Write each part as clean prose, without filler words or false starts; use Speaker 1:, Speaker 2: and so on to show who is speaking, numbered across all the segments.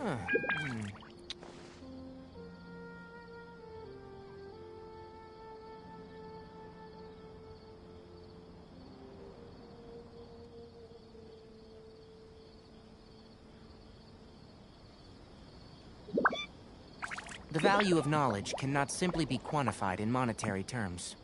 Speaker 1: The value of knowledge cannot simply be quantified in monetary terms.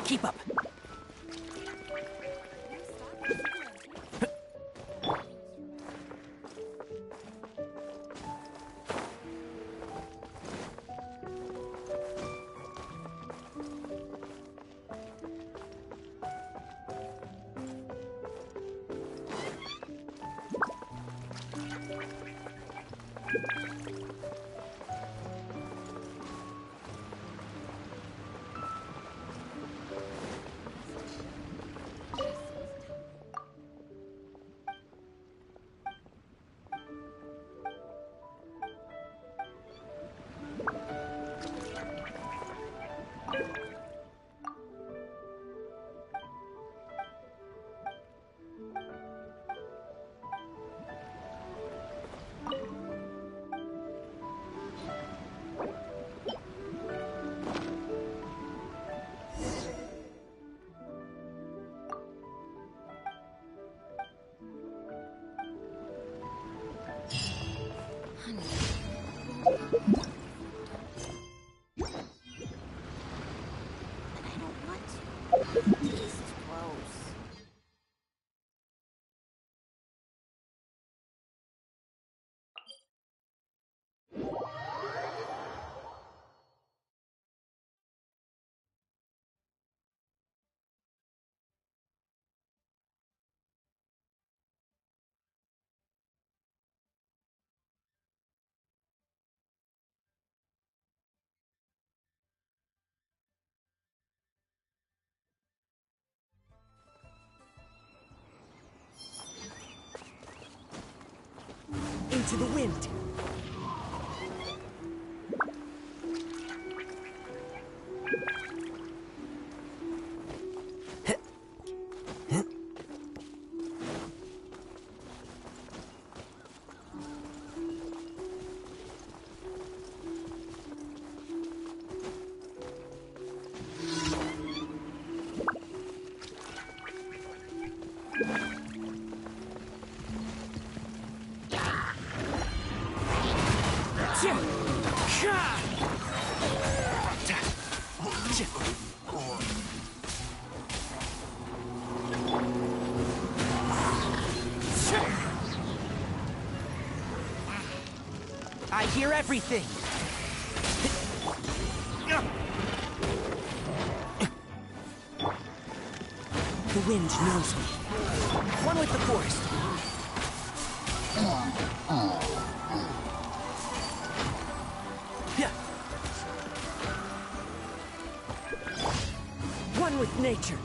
Speaker 1: Keep up. Into the wind. I hear everything. The wind knows me. One with the forest. One with nature.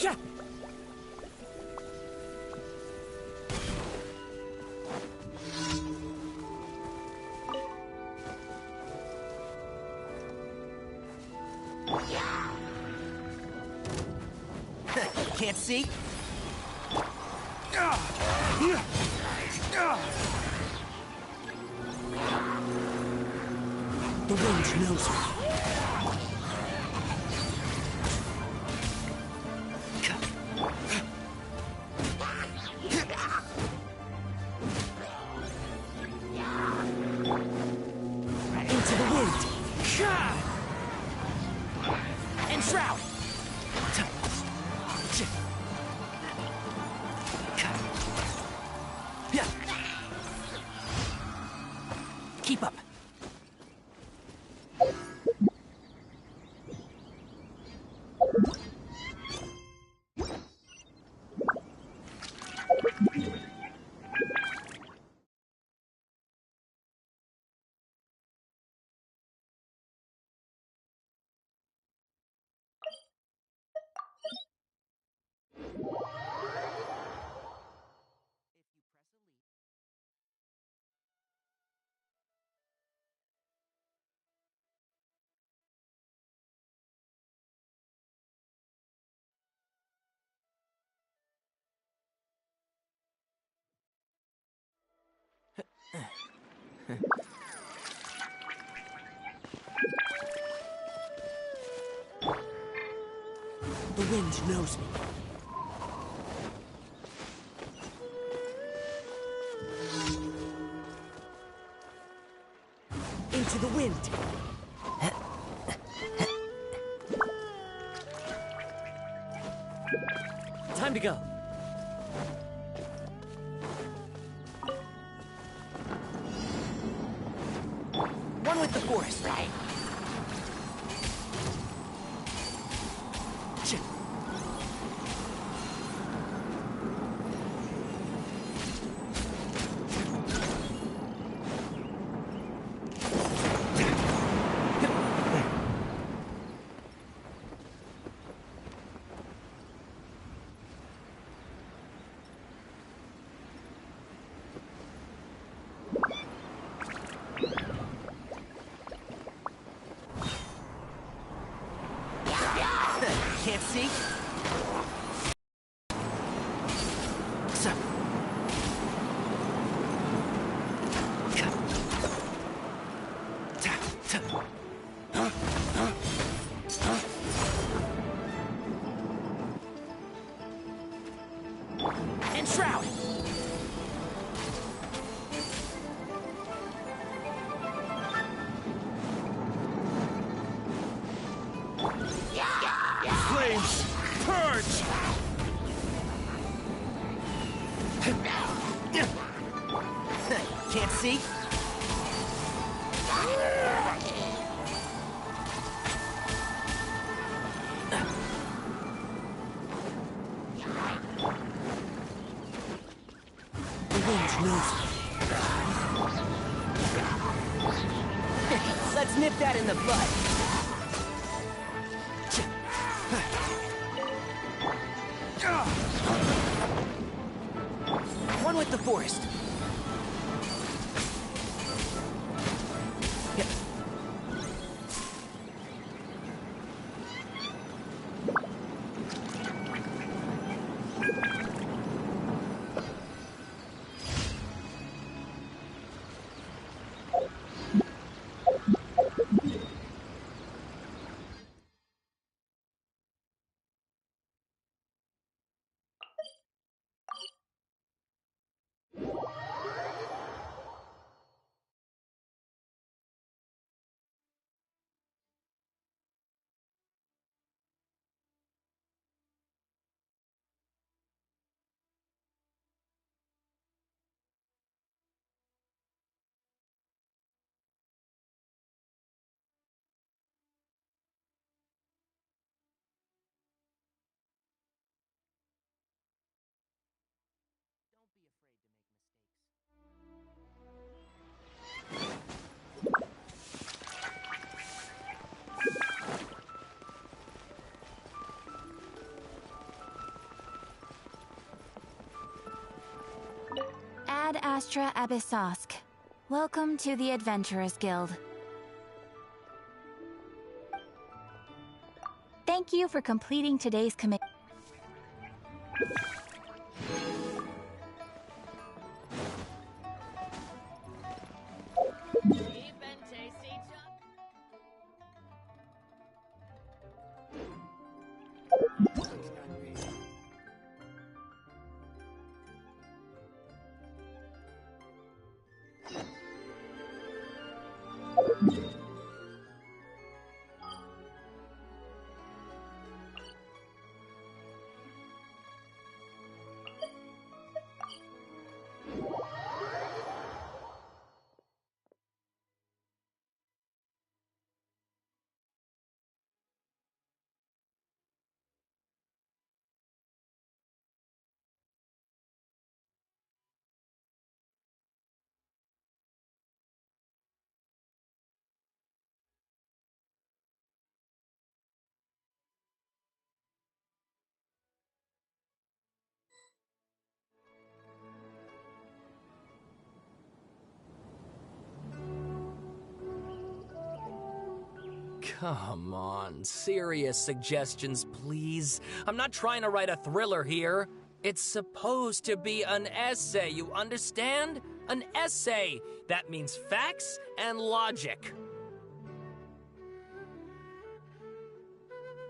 Speaker 1: Yeah. Can't see? The wind knows me. Into the wind. Enshroud.
Speaker 2: The wind knows me. Into the wind. Time to go.
Speaker 1: One with the forest. Can't see? So. And shroud!
Speaker 3: Flames, purge!
Speaker 1: Can't see?
Speaker 2: The wind knows me.
Speaker 1: Let's nip that in the bud. One with the forest.
Speaker 4: Ad Astra Abyssosk. Welcome to the Adventurers Guild. Thank you for completing today's commission.
Speaker 2: Come on, serious suggestions, please. I'm not trying to write a thriller here. It's supposed to be an essay, you understand? An essay! That means facts and logic.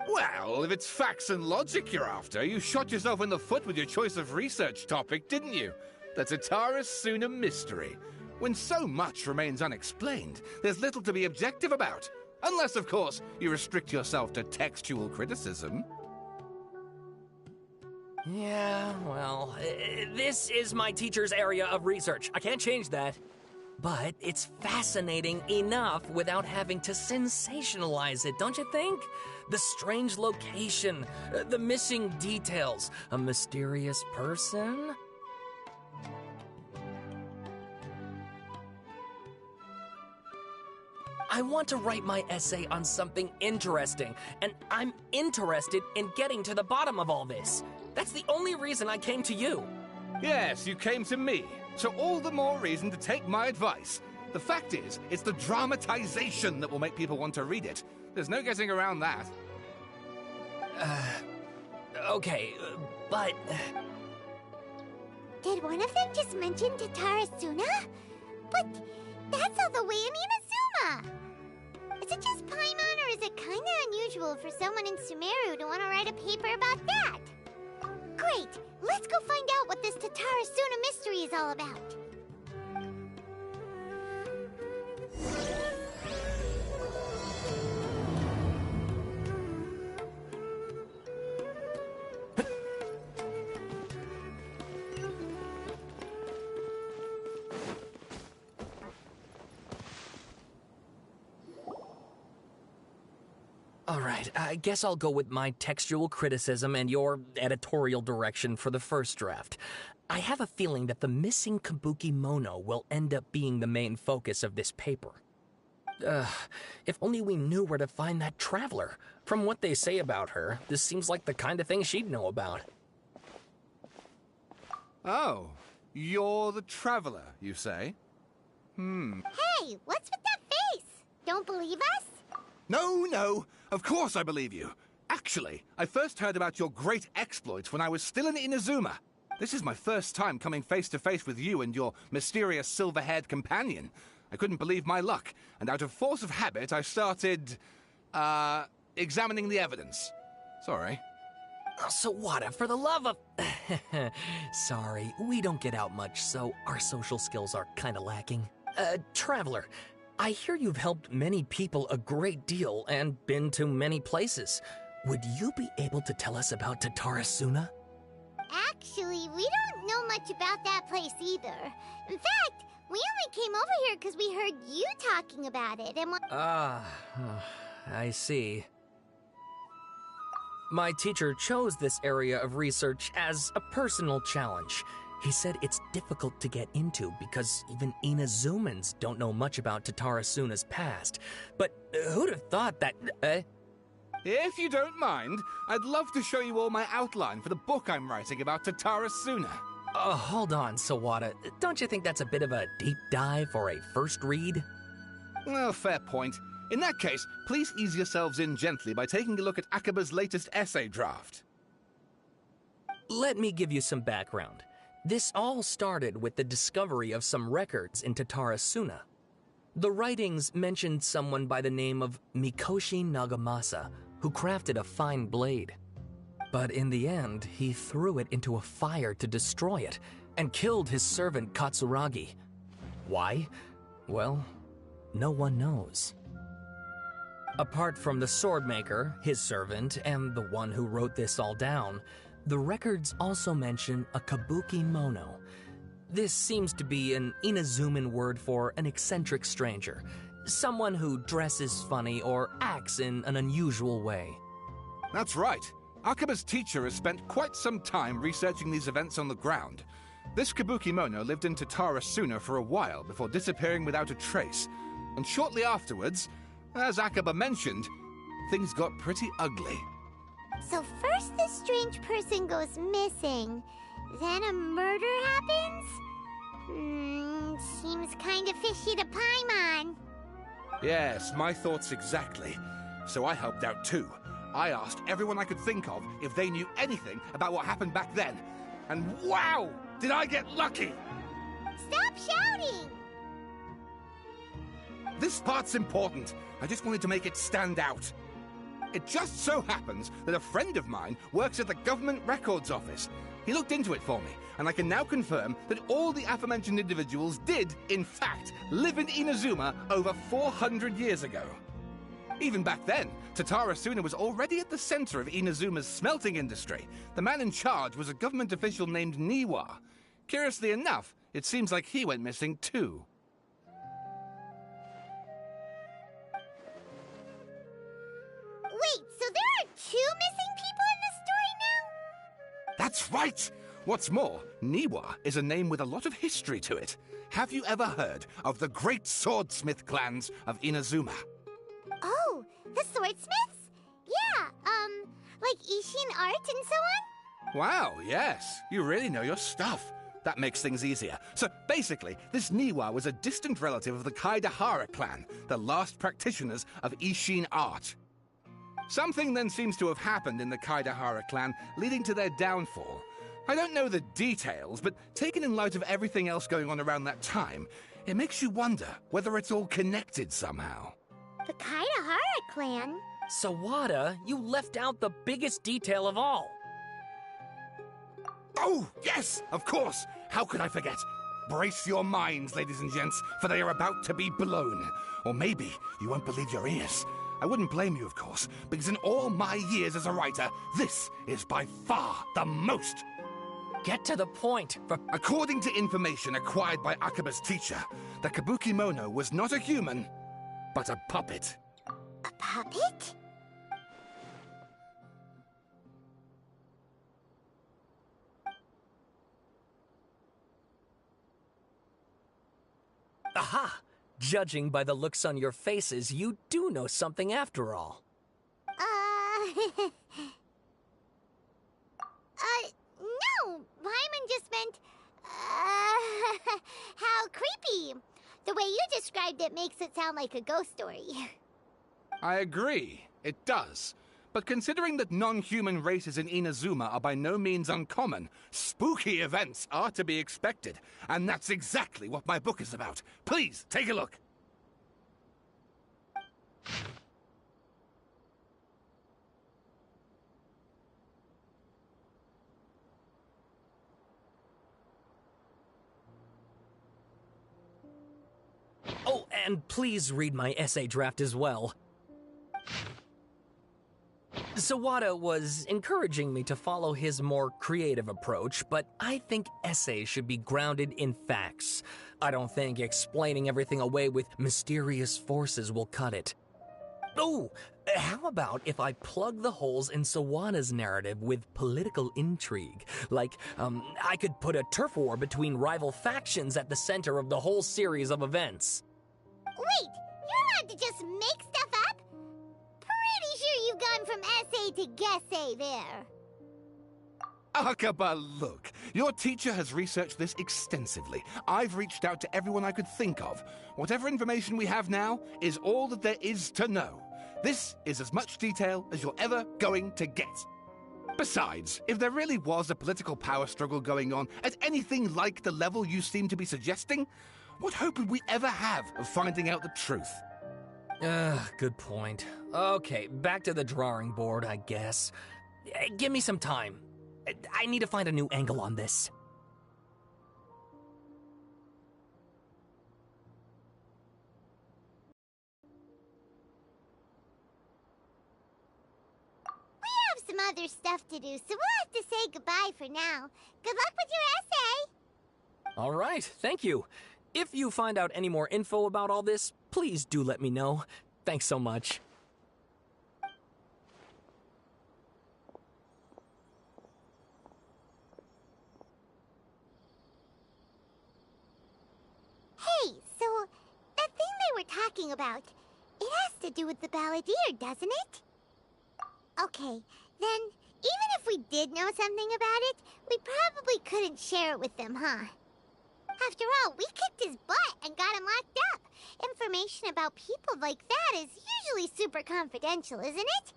Speaker 3: Well, if it's facts and logic you're after, you shot yourself in the foot with your choice of research topic, didn't you? The Tatara Suna mystery. When so much remains unexplained, there's little to be objective about. Unless, of course, you restrict yourself to textual criticism.
Speaker 2: Yeah, well, this is my teacher's area of research. I can't change that. But it's fascinating enough without having to sensationalize it, don't you think? The strange location, the missing details, a mysterious person. I want to write my essay on something interesting, and I'm interested in getting to the bottom of all this. That's the only reason I came to you.
Speaker 3: Yes, you came to me. So all the more reason to take my advice. The fact is, it's the dramatization that will make people want to read it. There's no getting around that.
Speaker 2: Okay, but...
Speaker 5: Did one of them just mention Tatara Suna? But that's all the way in Inazuma! Is it just Paimon, or is it kinda unusual for someone in Sumeru to want to write a paper about that? Great! Let's go find out what this Tatara Suna mystery is all about.
Speaker 2: All right, I guess I'll go with my textual criticism and your editorial direction for the first draft. I have a feeling that the missing Kabuki Mono will end up being the main focus of this paper. If only we knew where to find that traveler. From what they say about her, this seems like the kind of thing she'd know about.
Speaker 3: Oh, you're the traveler, you say?
Speaker 5: Hey, what's with that face? Don't believe us?
Speaker 3: No, of course I believe you. Actually, I first heard about your great exploits when I was still in Inazuma. This is my first time coming face to face with you and your mysterious silver-haired companion. I couldn't believe my luck, and out of force of habit, I started, examining the evidence. Sorry.
Speaker 2: So what, for the love of... Sorry, we don't get out much, so our social skills are kinda lacking. Traveler, I hear you've helped many people a great deal and been to many places. Would you be able to tell us about Tatara Suna?
Speaker 5: Actually, we don't know much about that place either. In fact, we only came over here because we heard you talking about it and
Speaker 2: I see. My teacher chose this area of research as a personal challenge. He said it's difficult to get into because even Inazumans don't know much about Tatara Suna's past. But who'd have thought that...
Speaker 3: If you don't mind, I'd love to show you all my outline for the book I'm writing about Tatara Suna.
Speaker 2: Hold on, Sawada. Don't you think that's a bit of a deep dive for a first read?
Speaker 3: Well, fair point. In that case, please ease yourselves in gently by taking a look at Akaba's latest essay draft.
Speaker 2: Let me give you some background. This all started with the discovery of some records in Tatara Suna. The writings mentioned someone by the name of Mikoshi Nagamasa, who crafted a fine blade. But in the end, he threw it into a fire to destroy it, and killed his servant Katsuragi. Why? Well, no one knows. Apart from the swordmaker, his servant, and the one who wrote this all down, the records also mention a kabuki mono. This seems to be an Inazuman word for an eccentric stranger, someone who dresses funny or acts in an unusual way.
Speaker 3: That's right. Akaba's teacher has spent quite some time researching these events on the ground. This kabuki mono lived in Tatara Suna for a while before disappearing without a trace. And shortly afterwards, as Akaba mentioned, things got pretty ugly.
Speaker 5: So first this strange person goes missing, then a murder happens? Seems kinda fishy to Paimon.
Speaker 3: Yes, my thoughts exactly. So I helped out too. I asked everyone I could think of if they knew anything about what happened back then. And wow, did I get lucky!
Speaker 5: Stop shouting!
Speaker 3: This part's important. I just wanted to make it stand out. It just so happens that a friend of mine works at the Government Records Office. He looked into it for me, and I can now confirm that all the aforementioned individuals did, in fact, live in Inazuma over 400 years ago. Even back then, Tatara Suna was already at the center of Inazuma's smelting industry. The man in charge was a government official named Niwa. Curiously enough, it seems like he went missing too.
Speaker 5: Wait, so there are 2 missing people in this story now?
Speaker 3: That's right! What's more, Niwa is a name with a lot of history to it. Have you ever heard of the great swordsmith clans of Inazuma?
Speaker 5: Oh, the swordsmiths? Yeah, like Ishin art and so on?
Speaker 3: Wow, yes. You really know your stuff. That makes things easier. So basically, this Niwa was a distant relative of the Kaidahara clan, the last practitioners of Ishin art. Something then seems to have happened in the Kaidahara clan, leading to their downfall. I don't know the details, but taken in light of everything else going on around that time, it makes you wonder whether it's all connected somehow.
Speaker 5: The Kaidahara clan?
Speaker 2: Sawada, you left out the biggest detail of all.
Speaker 3: Oh, yes, of course. How could I forget? Brace your minds, ladies and gents, for they are about to be blown. Or maybe you won't believe your ears. I wouldn't blame you, of course, because in all my years as a writer, this is by far the most.
Speaker 2: Get to the point.
Speaker 3: According to information acquired by Akaba's teacher, the Kabukimono was not a human, but a puppet.
Speaker 5: A puppet?
Speaker 2: Aha! Judging by the looks on your faces, you do know something after all.
Speaker 5: No, Paimon just meant, how creepy. The way you described it makes it sound like a ghost story.
Speaker 3: I agree, it does. But considering that non-human races in Inazuma are by no means uncommon, spooky events are to be expected. And that's exactly what my book is about. Please, take a look.
Speaker 2: Oh, and please read my essay draft as well. Sawada was encouraging me to follow his more creative approach, but I think essays should be grounded in facts. I don't think explaining everything away with mysterious forces will cut it. Oh, how about if I plug the holes in Sawada's narrative with political intrigue? Like, I could put a turf war between rival factions at the center of the whole series of events.
Speaker 5: Wait, you're allowed to just make stuff up? Pretty sure you've gone from essay to guessay there.
Speaker 3: Akaba, look. Your teacher has researched this extensively. I've reached out to everyone I could think of. Whatever information we have now is all that there is to know. This is as much detail as you're ever going to get. Besides, if there really was a political power struggle going on at anything like the level you seem to be suggesting, what hope would we ever have of finding out the truth?
Speaker 2: Good point. Okay, back to the drawing board, I guess. Give me some time. I need to find a new angle on this.
Speaker 5: We have some other stuff to do, so we'll have to say goodbye for now. Good luck with your essay!
Speaker 2: All right, thank you. If you find out any more info about all this, please do let me know. Thanks so much.
Speaker 5: Hey, so that thing they were talking about, it has to do with the balladeer, doesn't it? Okay, then even if we did know something about it, we probably couldn't share it with them, huh? After all, we kicked his butt and got him locked up. Information about people like that is usually super confidential, isn't it?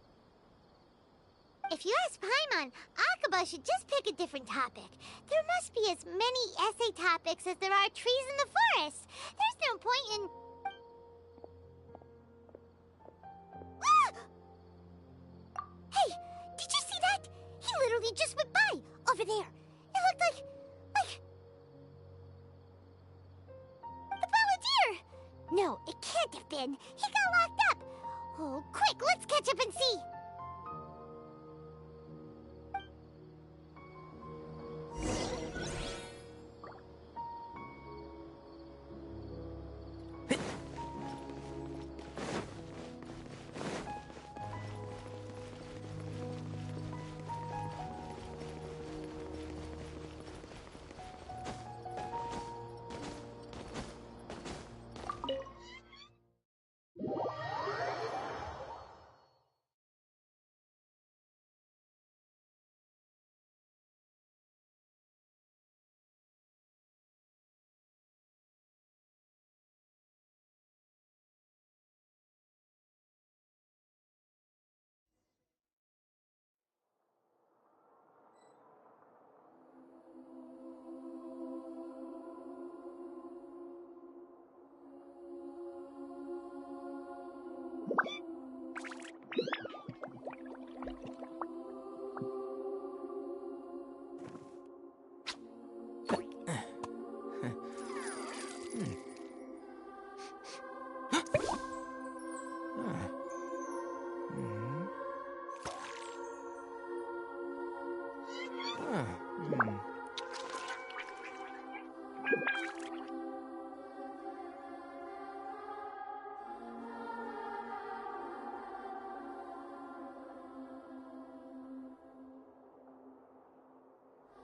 Speaker 5: If you ask Paimon, Akaba should just pick a different topic. There must be as many essay topics as there are trees in the forest. There's no point in... Ah! Hey, did you see that? He literally just went by, over there. It looked like... the Balladeer! No, it can't have been. He got locked up. Oh, quick, let's catch up and see.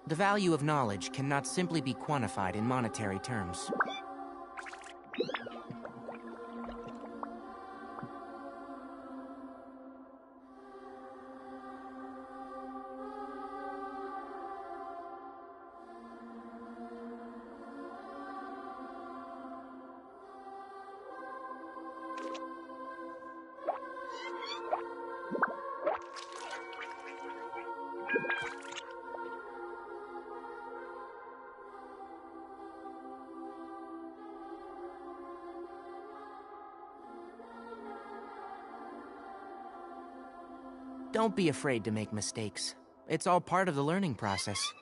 Speaker 1: The value of knowledge cannot simply be quantified in monetary terms. Don't be afraid to make mistakes. It's all part of the learning process.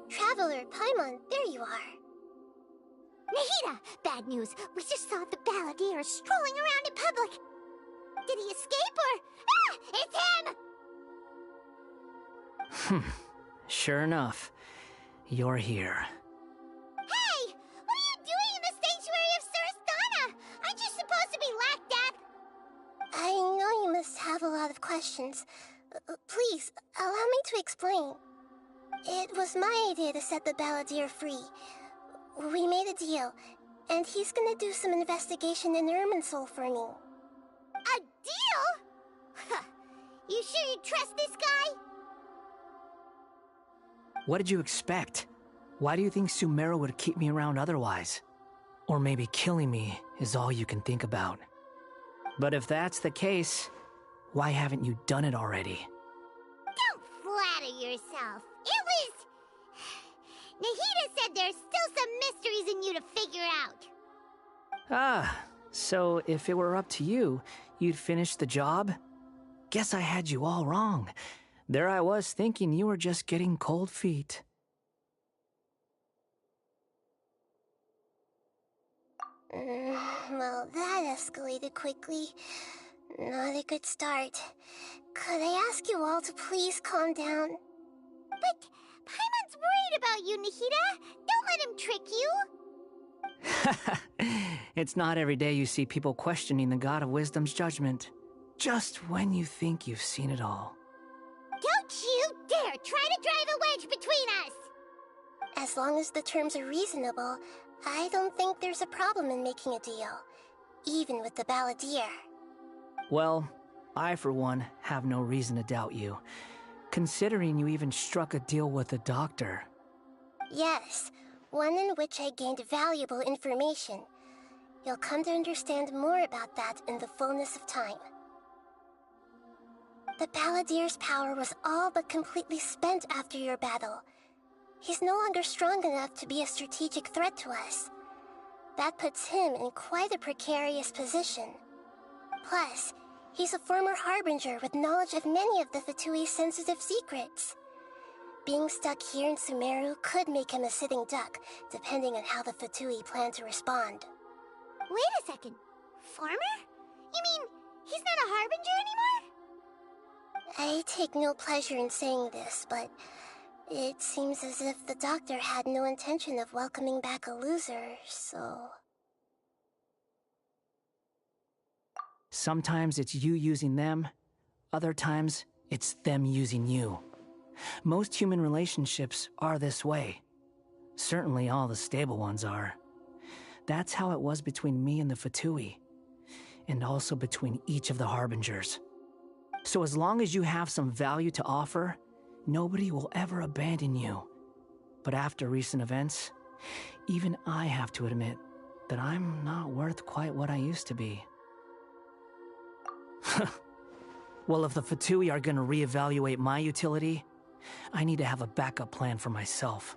Speaker 5: Traveler, Paimon, there you are. Nahida! Bad news. We just saw the Balladeer strolling around in public. Did he escape or... Ah! It's him!
Speaker 6: Sure enough. You're here.
Speaker 5: Hey! What are you doing in the sanctuary of Surastana? Aren't you supposed to be locked up? I know you must have a lot of questions. Please, allow me to explain. It was my idea to set the Balladeer free. We made a deal, and he's gonna do some investigation in Irminsul for me. A deal? You sure you trust this guy?
Speaker 6: What did you expect? Why do you think Sumeru would keep me around otherwise? Or maybe killing me is all you can think about. But if that's the case, why haven't you done it already?
Speaker 5: Don't flatter yourself. It was... Nahida said there's still some mysteries in you to figure out.
Speaker 6: Ah, so if it were up to you, you'd finish the job? Guess I had you all wrong. There I was thinking you were just getting cold feet.
Speaker 5: Well, that escalated quickly. Not a good start. Could I ask you all to please calm down? But Paimon's worried about you, Nahida. Don't let him trick you.
Speaker 6: It's not every day you see people questioning the God of Wisdom's judgment. Just when you think you've seen it all.
Speaker 5: Don't you dare try to drive a wedge between us!
Speaker 7: As long as the terms are reasonable, I don't think there's a problem in making a deal, even with the Balladeer.
Speaker 6: Well, I, for one, have no reason to doubt you, considering you even struck a deal with the doctor.
Speaker 7: Yes, one in which I gained valuable information. You'll come to understand more about that in the fullness of time. The Balladeer's power was all but completely spent after your battle. He's no longer strong enough to be a strategic threat to us. That puts him in quite a precarious position. Plus, he's a former Harbinger with knowledge of many of the Fatui's sensitive secrets. Being stuck here in Sumeru could make him a sitting duck, depending on how the Fatui plan to respond.
Speaker 5: Wait a second. Former? You mean he's not a Harbinger anymore?
Speaker 7: I take no pleasure in saying this, but it seems as if the doctor had no intention of welcoming back a loser, so...
Speaker 6: Sometimes it's you using them, other times it's them using you. Most human relationships are this way. Certainly all the stable ones are. That's how it was between me and the Fatui, and also between each of the Harbingers. So as long as you have some value to offer, nobody will ever abandon you. But after recent events, even I have to admit that I'm not worth quite what I used to be. Well, if the Fatui are gonna reevaluate my utility, I need to have a backup plan for myself.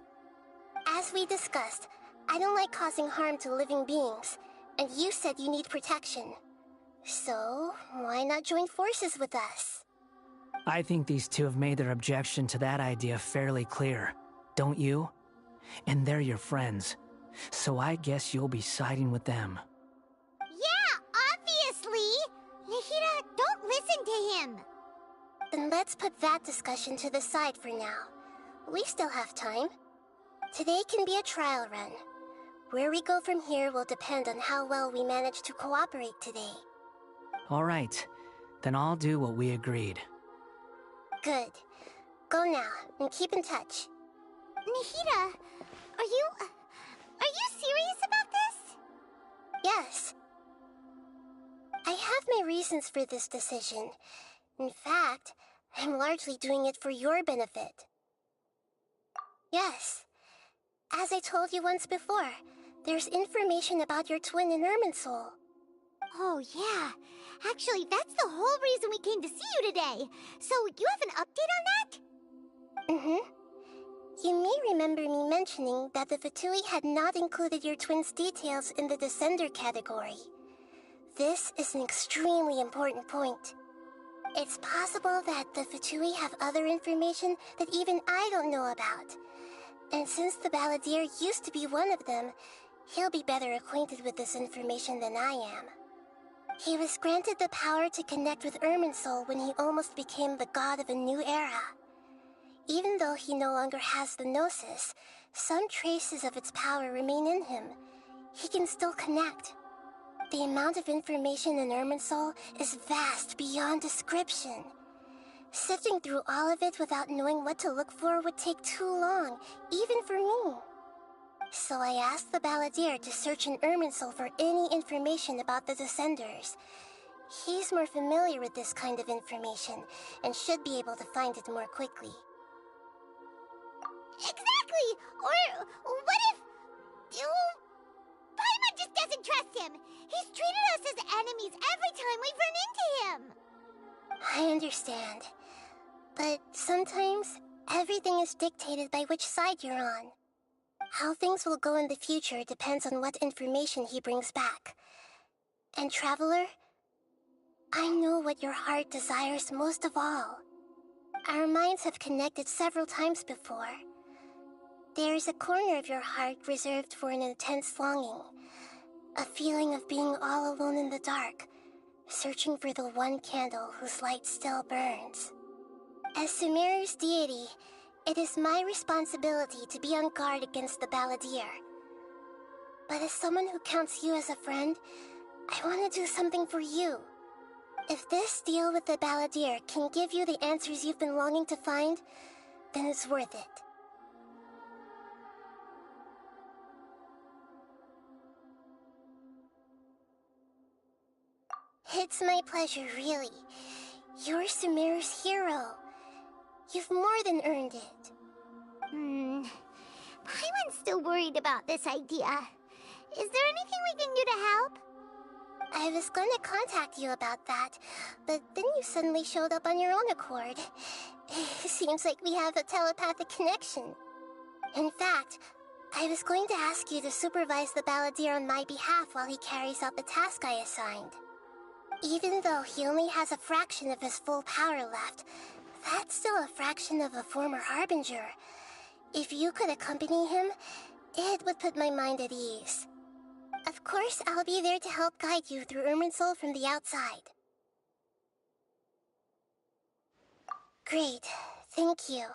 Speaker 7: As we discussed, I don't like causing harm to living beings, and you said you need protection. So, why not join forces with us?
Speaker 6: I think these two have made their objection to that idea fairly clear, don't you? And they're your friends, so I guess you'll be siding with them.
Speaker 5: Yeah, obviously! Nahida, don't listen to him!
Speaker 7: Then let's put that discussion to the side for now. We still have time. Today can be a trial run. Where we go from here will depend on how well we manage to cooperate today.
Speaker 6: All right, then I'll do what we agreed.
Speaker 7: Good. Go now, and keep in touch.
Speaker 5: Nahida, are you serious about this?
Speaker 7: Yes. I have my reasons for this decision. In fact, I'm largely doing it for your benefit. Yes. As I told you once before, there's information about your twin in Irminsul.
Speaker 5: Oh, yeah. Actually, that's the whole reason we came to see you today. So, you have an update on that?
Speaker 7: Mm-hmm. You may remember me mentioning that the Fatui had not included your twin's details in the Descender category. This is an extremely important point. It's possible that the Fatui have other information that even I don't know about. And since the Balladeer used to be one of them, he'll be better acquainted with this information than I am. He was granted the power to connect with Irminsul when he almost became the god of a new era. Even though he no longer has the Gnosis, some traces of its power remain in him. He can still connect. The amount of information in Irminsul is vast beyond description. Sifting through all of it without knowing what to look for would take too long, even for me. So I asked the Balladeer to search in Irminsul for any information about the Descenders. He's more familiar with this kind of information, and should be able to find it more quickly.
Speaker 5: Exactly! Or what if... Paimon just doesn't trust him! He's treated us as enemies every time we've run into him!
Speaker 7: I understand. But sometimes, everything is dictated by which side you're on. How things will go in the future depends on what information he brings back. And Traveler, I know what your heart desires most of all. Our minds have connected several times before. There is a corner of your heart reserved for an intense longing. A feeling of being all alone in the dark, searching for the one candle whose light still burns. As Sumeru's deity, it is my responsibility to be on guard against the Balladeer. But as someone who counts you as a friend, I want to do something for you. If this deal with the Balladeer can give you the answers you've been longing to find, then it's worth it. It's my pleasure, really. You're Sumeru's hero. You've more than earned it.
Speaker 5: Paimon's still worried about this idea. Is there anything we can do to help?
Speaker 7: I was going to contact you about that, but then you suddenly showed up on your own accord. Seems like we have a telepathic connection. In fact, I was going to ask you to supervise the balladeer on my behalf while he carries out the task I assigned. Even though he only has a fraction of his full power left, that's still a fraction of a former Harbinger. If you could accompany him, it would put my mind at ease. Of course, I'll be there to help guide you through Irminsul from the outside. Great, thank you.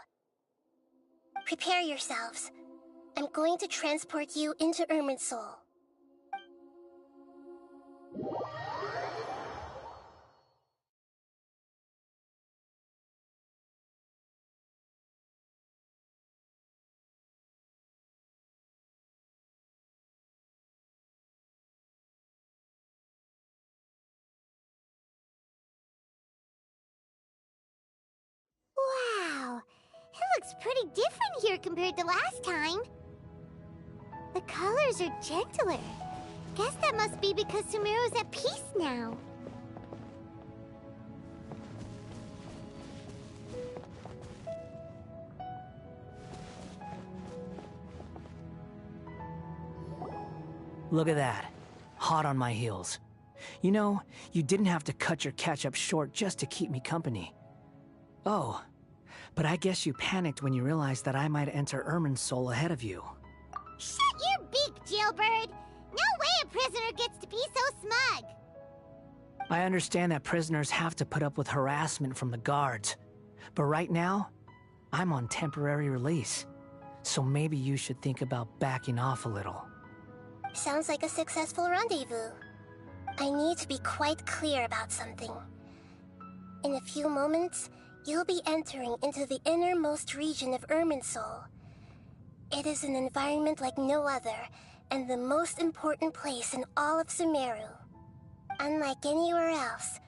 Speaker 7: Prepare yourselves. I'm going to transport you into Irminsul.
Speaker 5: Wow, it looks pretty different here compared to last time. The colors are gentler. Guess that must be because Sumeru's at peace now.
Speaker 6: Look at that. Hot on my heels. You know, you didn't have to cut your catch-up short just to keep me company. Oh, but I guess you panicked when you realized that I might enter Irminsul ahead of you.
Speaker 5: Shut your beak, jailbird! No way a prisoner gets to be so smug!
Speaker 6: I understand that prisoners have to put up with harassment from the guards, but right now, I'm on temporary release, so maybe you should think about backing off a little.
Speaker 7: Sounds like a successful rendezvous. I need to be quite clear about something. In a few moments, you'll be entering into the innermost region of Irminsul. It is an environment like no other, and the most important place in all of Sumeru. Unlike anywhere else,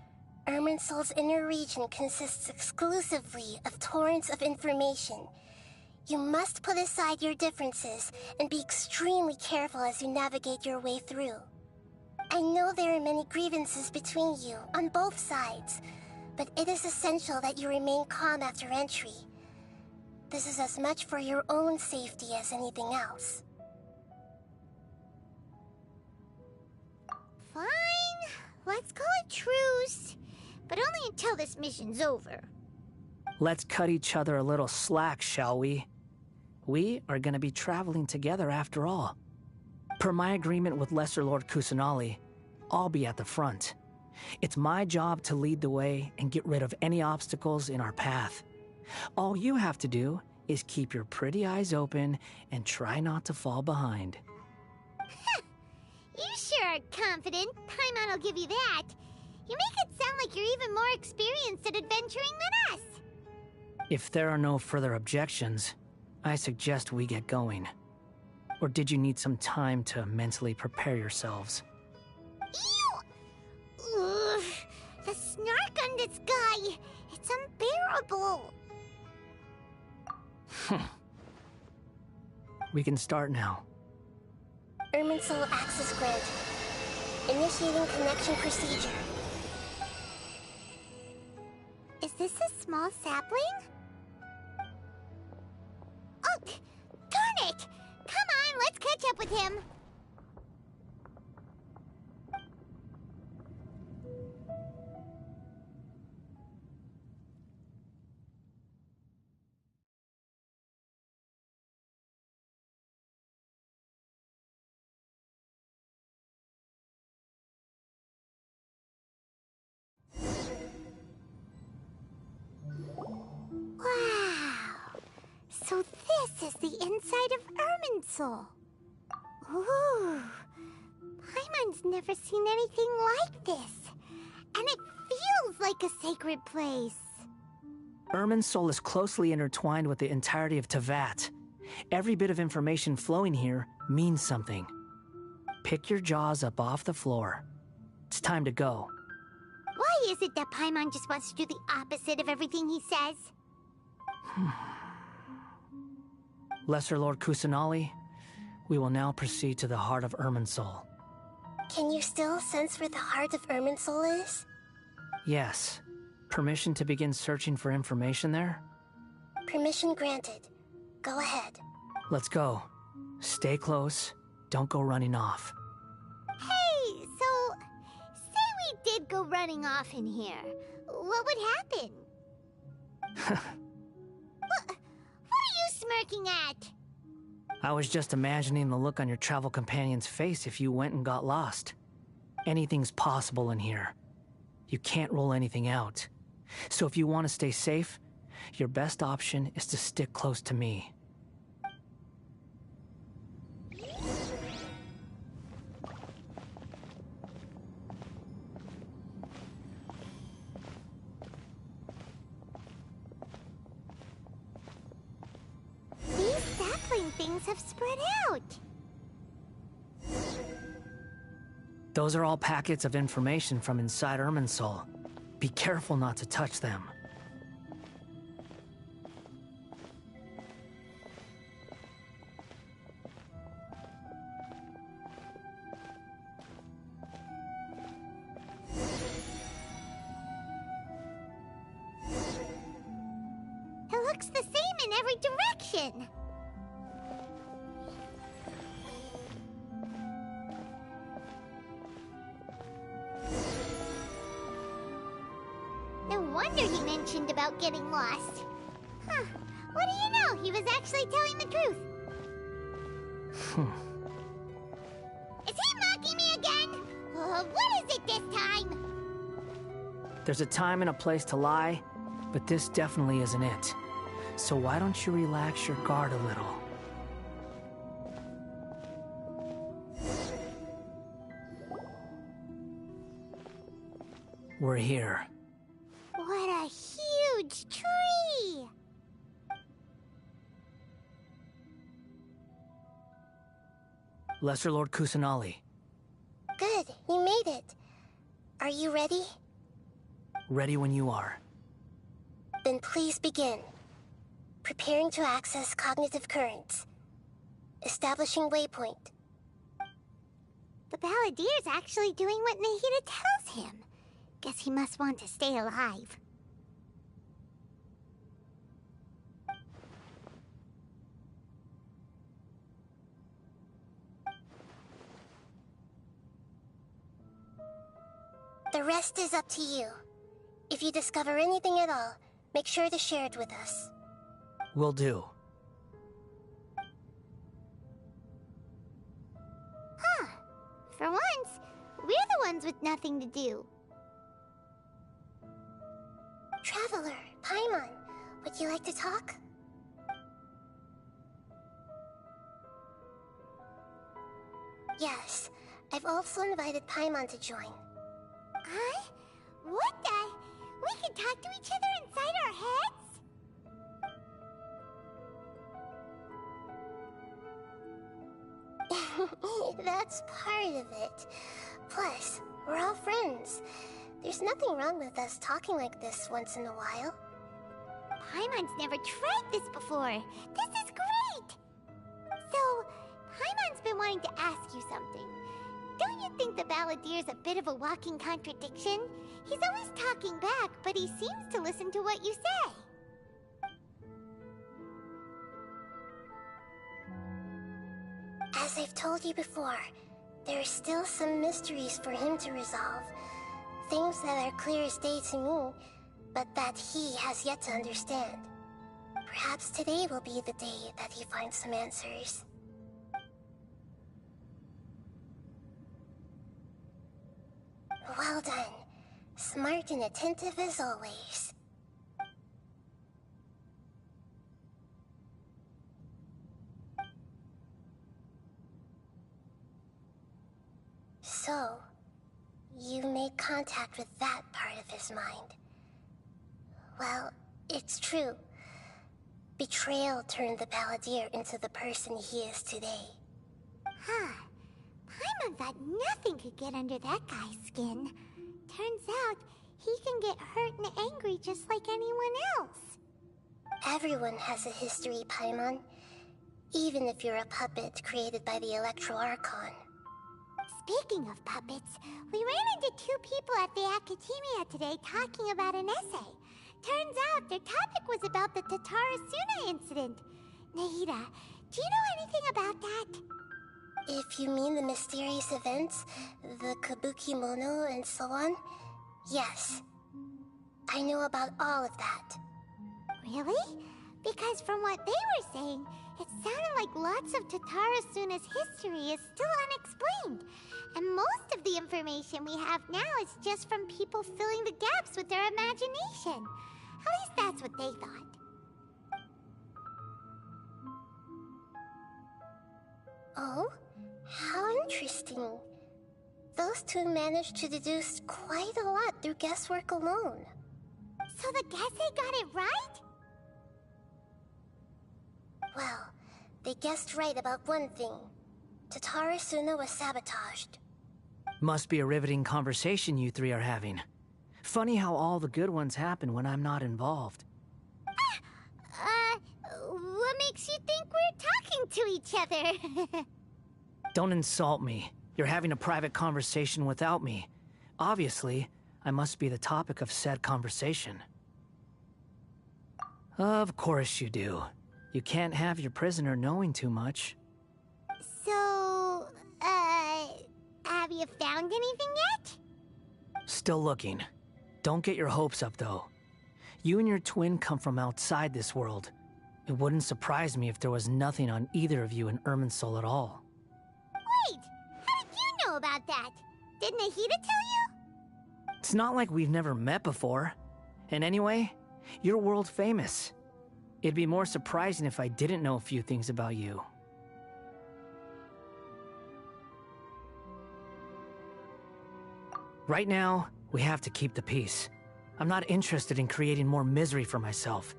Speaker 7: Irminsul's inner region consists exclusively of torrents of information. You must put aside your differences and be extremely careful as you navigate your way through. I know there are many grievances between you on both sides, but it is essential that you remain calm after entry. This is as much for your own safety as anything else.
Speaker 5: Fine, let's call it truce, but only until this mission's over.
Speaker 6: Let's cut each other a little slack, shall we? We are going to be traveling together after all. Per my agreement with Lesser Lord Kusanali, I'll be at the front. It's my job to lead the way and get rid of any obstacles in our path. All you have to do is keep your pretty eyes open and try not to fall behind.
Speaker 5: You sure are confident. Paimon will give you that. You make it sound like you're even more experienced at adventuring than us.
Speaker 6: If there are no further objections, I suggest we get going. Or did you need some time to mentally prepare yourselves?
Speaker 5: Ew! Ugh, the snark on this guy, it's unbearable.
Speaker 6: We can start now.
Speaker 7: Irminsul access granted. Initiating connection procedure.
Speaker 5: Is this a small sapling? Oh, darn it! Come on, let's catch up with him. Wow! So this is the inside of Irminsul. Ooh! Paimon's never seen anything like this. And it feels like a sacred place.
Speaker 6: Irminsul is closely intertwined with the entirety of Teyvat. Every bit of information flowing here means something. Pick your jaws up off the floor. It's time to go.
Speaker 5: is it that Paimon just wants to do the opposite of everything he says?
Speaker 6: Lesser Lord Kusanali, we will now proceed to the heart of Irminsul.
Speaker 7: Can you still sense where the heart of Irminsul is?
Speaker 6: Yes. Permission to begin searching for information there?
Speaker 7: Permission granted. Go ahead.
Speaker 6: Let's go. Stay close. Don't go running off.
Speaker 5: Hey, so... say we did go running off in here. What would happen? What are you smirking at?
Speaker 6: I was just imagining the look on your travel companion's face if you went and got lost. Anything's possible in here. You can't rule anything out. So if you want to stay safe, your best option is to stick close to me.
Speaker 5: These sapling things have spread out.
Speaker 6: Those are all packets of information from inside Irminsul. Be careful not to touch them.
Speaker 5: It looks the same in every direction. No wonder he mentioned about getting lost. Huh. What do you know? He was actually telling the truth. Is he mocking me again? What is it this time?
Speaker 6: There's a time and a place to lie, but this definitely isn't it. So why don't you relax your guard a little? We're here.
Speaker 5: What a huge tree!
Speaker 6: Lesser Lord Kusanali.
Speaker 7: Good, you made it. Are you ready?
Speaker 6: Ready when you are.
Speaker 7: Then please begin. Preparing to access cognitive currents. Establishing waypoint.
Speaker 5: The Balladier's actually doing what Nahida tells him. Guess he must want to stay alive.
Speaker 7: The rest is up to you. If you discover anything at all, make sure to share it with us.
Speaker 6: Will do.
Speaker 5: Huh. For once, we're the ones with nothing to do.
Speaker 7: Traveler, Paimon, would you like to talk? Yes, I've also invited Paimon to join.
Speaker 5: Huh? What the? We can talk to each other inside our heads?
Speaker 7: That's part of it. Plus, we're all friends. There's nothing wrong with us talking like this once in a while.
Speaker 5: Paimon's never tried this before. This is great! So, Paimon's been wanting to ask you something. Don't you think the Balladier's a bit of a walking contradiction? He's always talking back, but he seems to listen to what you say.
Speaker 7: As I've told you before, there are still some mysteries for him to resolve. Things that are clear as day to me, but that he has yet to understand. Perhaps today will be the day that he finds some answers. Well done. Smart and attentive as always. So, you made contact with that part of his mind. Well, it's true. Betrayal turned the Balladeer into the person he is today.
Speaker 5: Huh. Paimon thought nothing could get under that guy's skin. Turns out, He can get hurt and angry just like anyone else.
Speaker 7: Everyone has a history, Paimon. Even if you're a puppet created by the Electro Archon.
Speaker 5: Speaking of puppets, we ran into two people at the Academia today talking about an essay. Turns out their topic was about the Tatarasuna incident. Nahida, do you know anything about that?
Speaker 7: If you mean the mysterious events, the kabuki mono and so on, yes. I know about all of that.
Speaker 5: Really? Because from what they were saying, it sounded like lots of Tatarasuna's history is still unexplained. And most of the information we have now is just from people filling the gaps with their imagination. At least that's what they thought.
Speaker 7: Oh? How interesting. Those two managed to deduce quite a lot through guesswork alone.
Speaker 5: So the Gesse got it right?
Speaker 7: Well, they guessed right about one thing. Tatarasuna was sabotaged.
Speaker 6: Must be a riveting conversation you three are having. Funny how all the good ones happen when I'm not involved.
Speaker 5: What makes you think we're talking to each other?
Speaker 6: Don't insult me. You're having a private conversation without me. Obviously, I must be the topic of said conversation. Of course you do. You can't have your prisoner knowing too much.
Speaker 5: So, have you found anything yet?
Speaker 6: Still looking. Don't get your hopes up, though. You and your twin come from outside this world. It wouldn't surprise me if there was nothing on either of you in Irminsul at all.
Speaker 5: Wait! How did you know about that? Did Nahida tell you?
Speaker 6: It's not like we've never met before. And anyway, you're world famous. It'd be more surprising if I didn't know a few things about you. Right now, we have to keep the peace. I'm not interested in creating more misery for myself,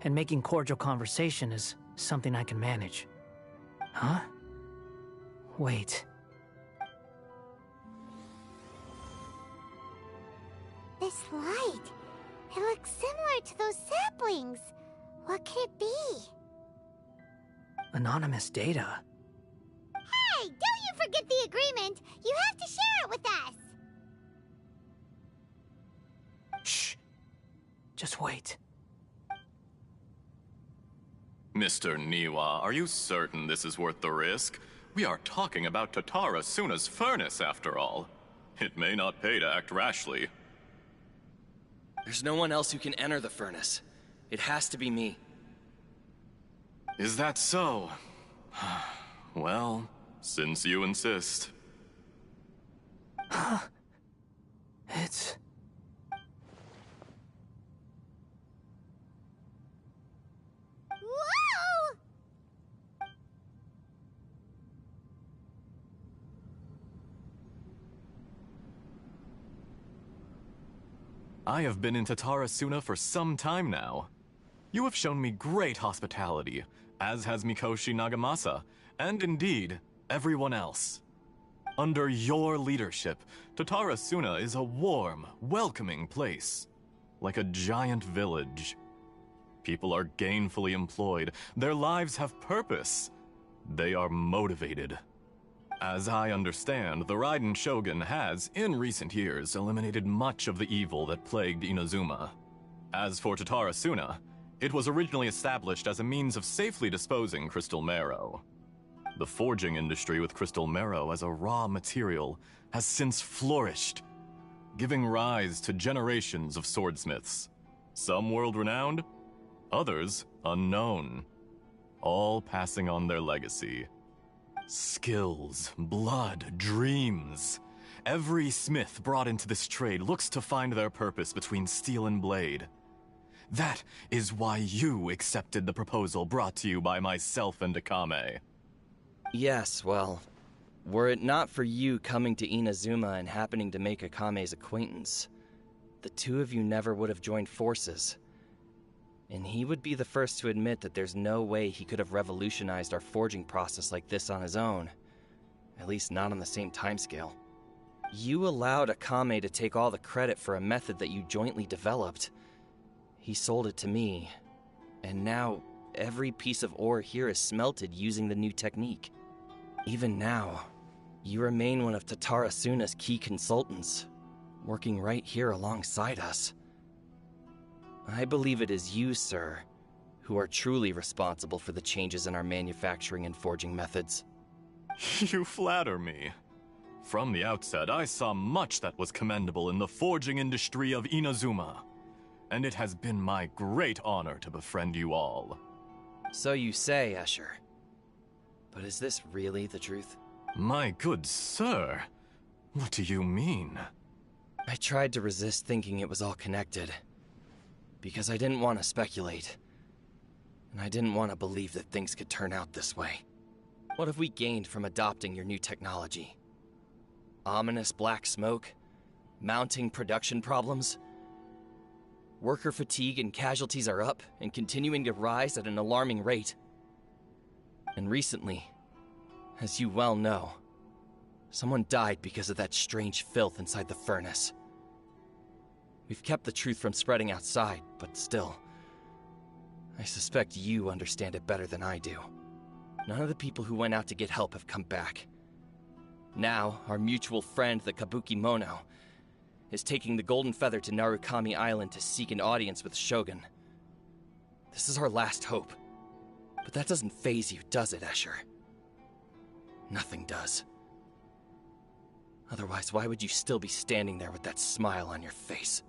Speaker 6: and making cordial conversation is something I can manage. Huh? Wait.
Speaker 5: This light, it looks similar to those saplings. What could it be?
Speaker 6: Anonymous data.
Speaker 5: Hey, don't you forget the agreement! You have to share it with us!
Speaker 6: Shh. Just wait.
Speaker 8: Mr. Niwa, are you certain this is worth the risk? We are talking about Tatarasuna's furnace, after all. It may not pay to act rashly.
Speaker 9: There's no one else who can enter the furnace. It has to be me.
Speaker 8: Is that so? Well, since you insist.
Speaker 6: It's...
Speaker 5: Whoa!
Speaker 8: I have been in Tatarasuna for some time now. You have shown me great hospitality, as has Mikoshi Nagamasa, and indeed, everyone else. Under your leadership, Tatarasuna is a warm, welcoming place, like a giant village. People are gainfully employed, their lives have purpose, they are motivated. As I understand, the Raiden Shogun has, in recent years, eliminated much of the evil that plagued Inazuma. As for Tatarasuna, it was originally established as a means of safely disposing crystal marrow. The forging industry with crystal marrow as a raw material has since flourished, giving rise to generations of swordsmiths. Some world-renowned, others unknown, all passing on their legacy. Skills, blood, dreams. Every smith brought into this trade looks to find their purpose between steel and blade. That is why you accepted the proposal brought to you by myself and Akame.
Speaker 9: Yes, well, were it not for you coming to Inazuma and happening to make Akame's acquaintance, the two of you never would have joined forces. And he would be the first to admit that there's no way he could have revolutionized our forging process like this on his own. At least not on the same timescale. You allowed Akame to take all the credit for a method that you jointly developed. He sold it to me, and now every piece of ore here is smelted using the new technique. Even now, you remain one of Tatara Suna's key consultants, working right here alongside us. I believe it is you, sir, who are truly responsible for the changes in our manufacturing and forging methods.
Speaker 8: You flatter me. From the outset, I saw much that was commendable in the forging industry of Inazuma, and it has been my great honor to befriend you all.
Speaker 9: So you say, Escher. But is this really the truth?
Speaker 8: My good sir, what do you mean?
Speaker 9: I tried to resist thinking it was all connected, because I didn't want to speculate, and I didn't want to believe that things could turn out this way. What have we gained from adopting your new technology? Ominous black smoke? Mounting production problems? Worker fatigue and casualties are up and continuing to rise at an alarming rate. And recently, as you well know, someone died because of that strange filth inside the furnace. We've kept the truth from spreading outside, but still, I suspect you understand it better than I do. None of the people who went out to get help have come back. Now, our mutual friend, the Kabuki Mono, is taking the Golden Feather to Narukami Island to seek an audience with Shogun. This is our last hope. But that doesn't faze you, does it, Escher? Nothing does. Otherwise, why would you still be standing there with that smile on your face?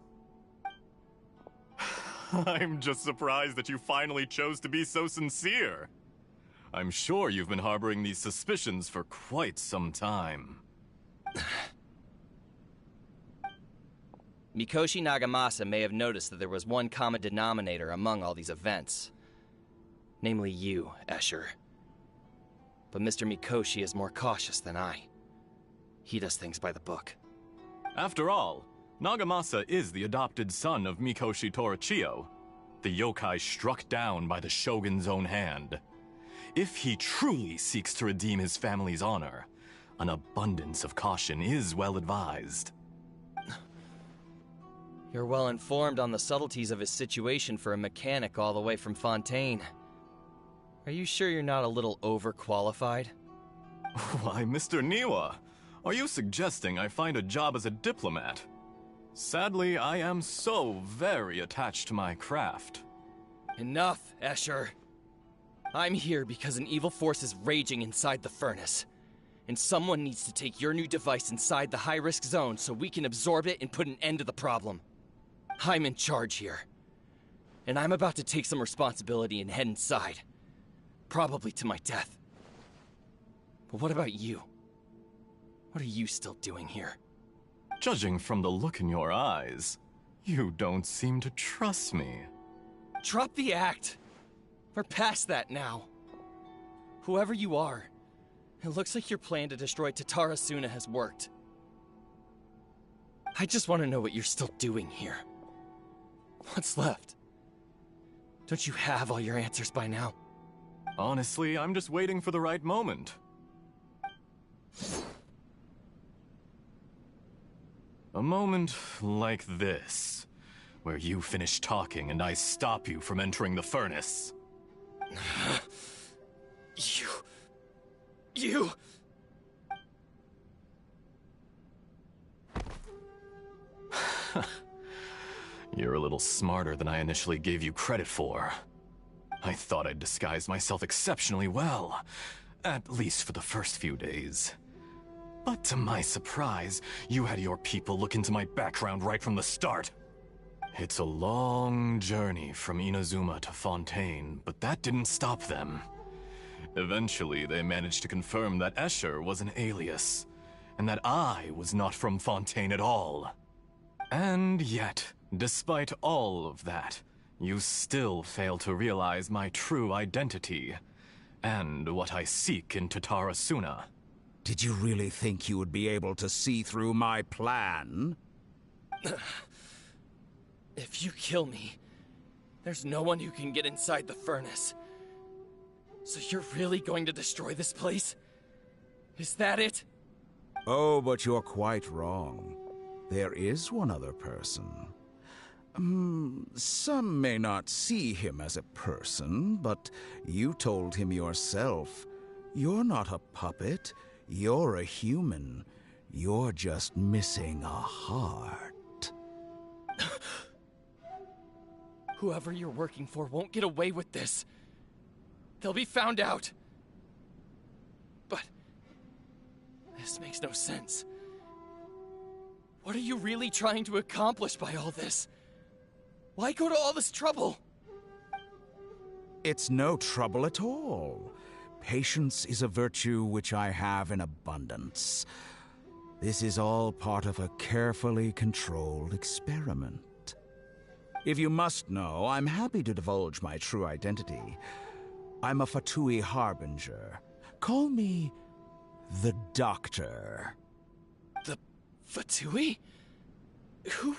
Speaker 8: I'm just surprised that you finally chose to be so sincere. I'm sure you've been harboring these suspicions for quite some time.
Speaker 9: Mikoshi Nagamasa may have noticed that there was one common denominator among all these events. Namely you, Escher. But Mr. Mikoshi is more cautious than I. He does things by the book.
Speaker 8: After all, Nagamasa is the adopted son of Mikoshi Torichio, the yokai struck down by the Shogun's own hand. If he truly seeks to redeem his family's honor, an abundance of caution is well advised.
Speaker 9: You're well informed on the subtleties of his situation for a mechanic all the way from Fontaine. Are you sure you're not a little overqualified?
Speaker 8: Why, Mr. Niwa, are you suggesting I find a job as a diplomat? Sadly, I am so very attached to my craft.
Speaker 9: Enough, Escher. I'm here because an evil force is raging inside the furnace. And someone needs to take your new device inside the high-risk zone so we can absorb it and put an end to the problem. I'm in charge here. And I'm about to take some responsibility and head inside. Probably to my death. But what about you? What are you still doing here?
Speaker 8: Judging from the look in your eyes, you don't seem to trust me.
Speaker 9: Drop the act! We're past that now. Whoever you are, it looks like your plan to destroy Tatara Suna has worked. I just want to know what you're still doing here. What's left? Don't you have all your answers by now?
Speaker 8: Honestly, I'm just waiting for the right moment. A moment like this, where you finish talking and I stop you from entering the furnace.
Speaker 9: You...
Speaker 8: You're a little smarter than I initially gave you credit for. I thought I'd disguised myself exceptionally well, at least for the first few days. But to my surprise, you had your people look into my background right from the start. It's a long journey from Inazuma to Fontaine, but that didn't stop them. Eventually, they managed to confirm that Escher was an alias, and that I was not from Fontaine at all. And yet, despite all of that, you still fail to realize my true identity, and what I seek in Tatara Suna.
Speaker 10: Did you really think you would be able to see through my plan?
Speaker 9: If you kill me, there's no one who can get inside the furnace. So you're really going to destroy this place? Is that it?
Speaker 10: Oh, but you're quite wrong. There is one other person. Some may not see him as a person, but you told him yourself. You're not a puppet. You're a human. You're just missing a heart.
Speaker 9: Whoever you're working for won't get away with this. They'll be found out. But this makes no sense. What are you really trying to accomplish by all this? Why go to all this trouble?
Speaker 10: It's no trouble at all. Patience is a virtue which I have in abundance. This is all part of a carefully controlled experiment. If you must know, I'm happy to divulge my true identity. I'm a Fatui Harbinger. Call me the Doctor.
Speaker 9: The Fatui? Who?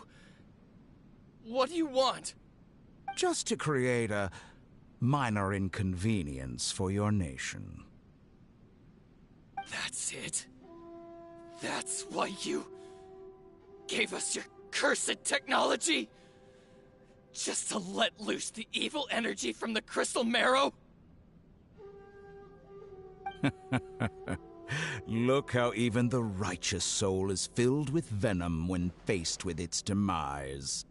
Speaker 9: What do you want?
Speaker 10: Just to create a minor inconvenience for your nation.
Speaker 9: That's it? That's why you gave us your cursed technology? Just to let loose the evil energy from the crystal marrow?
Speaker 10: Look how even the righteous soul is filled with venom when faced with its demise.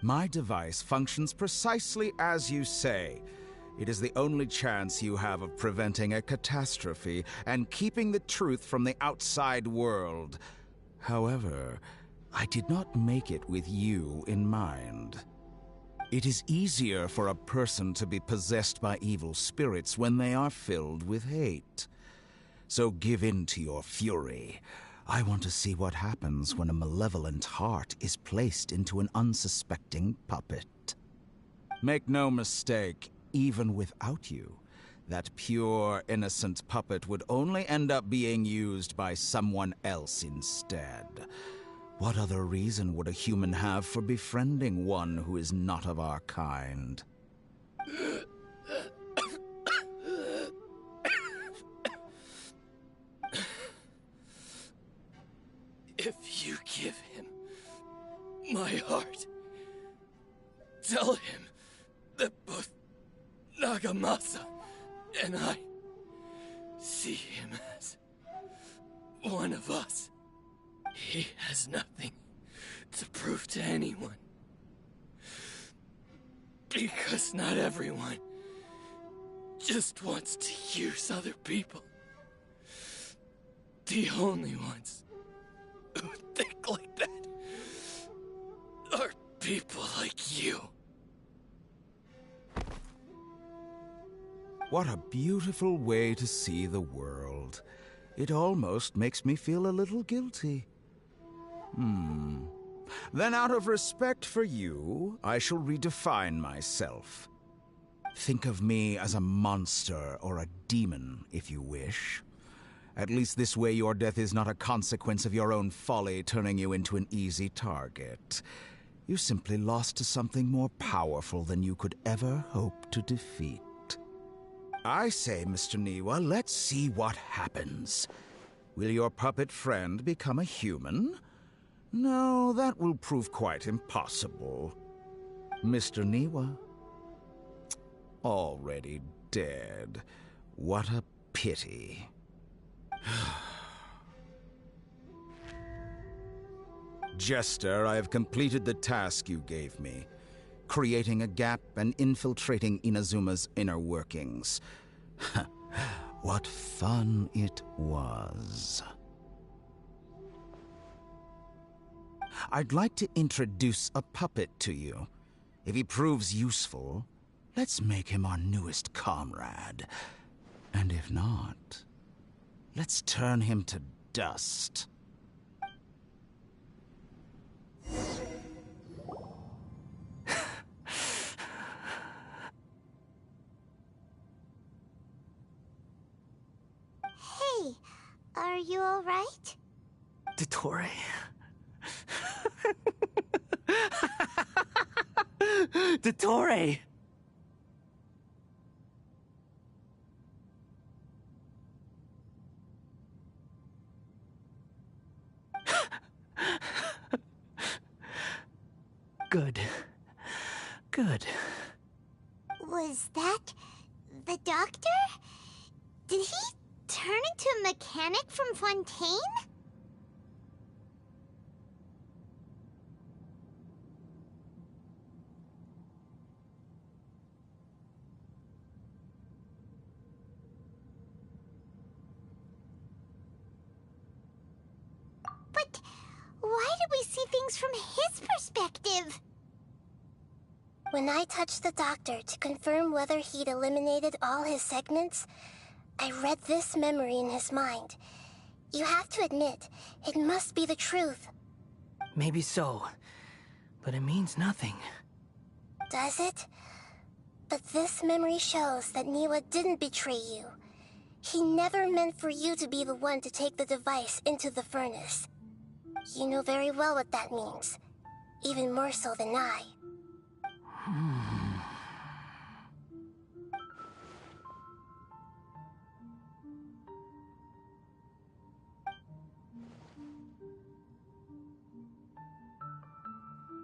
Speaker 10: My device functions precisely as you say. It is the only chance you have of preventing a catastrophe and keeping the truth from the outside world. However, I did not make it with you in mind. It is easier for a person to be possessed by evil spirits when they are filled with hate. So give in to your fury. I want to see what happens when a malevolent heart is placed into an unsuspecting puppet. Make no mistake, even without you, that pure, innocent puppet would only end up being used by someone else instead. What other reason would a human have for befriending one who is not of our kind?
Speaker 9: If you give him my heart, tell him that both Nagamasa and I see him as one of us. He has nothing to prove to anyone. Because not everyone just wants to use other people. The only ones who think like that are people like you.
Speaker 10: What a beautiful way to see the world. It almost makes me feel a little guilty. Then out of respect for you, I shall redefine myself. Think of me as a monster or a demon, if you wish. At least this way your death is not a consequence of your own folly turning you into an easy target. You simply lost to something more powerful than you could ever hope to defeat. I say, Mr. Niwa, let's see what happens. Will your puppet friend become a human? No, that will prove quite impossible. Mr. Niwa? Already dead. What a pity. Jester, I have completed the task you gave me. Creating a gap and infiltrating Inazuma's inner workings. What fun it was. I'd like to introduce a puppet to you. If he proves useful, let's make him our newest comrade. And if not, let's turn him to dust.
Speaker 5: Hey, are you alright?
Speaker 6: Dottore. Dottore! Good. Good.
Speaker 5: Was that the doctor? Did he turn into a mechanic from Fontaine? But why did we see things from his perspective?
Speaker 7: When I touched the doctor to confirm whether he'd eliminated all his segments, I read this memory in his mind. You have to admit, it must be the truth.
Speaker 6: Maybe so, but it means nothing.
Speaker 7: Does it? But this memory shows that Niwa didn't betray you. He never meant for you to be the one to take the device into the furnace. You know very well what that means, even more so than I.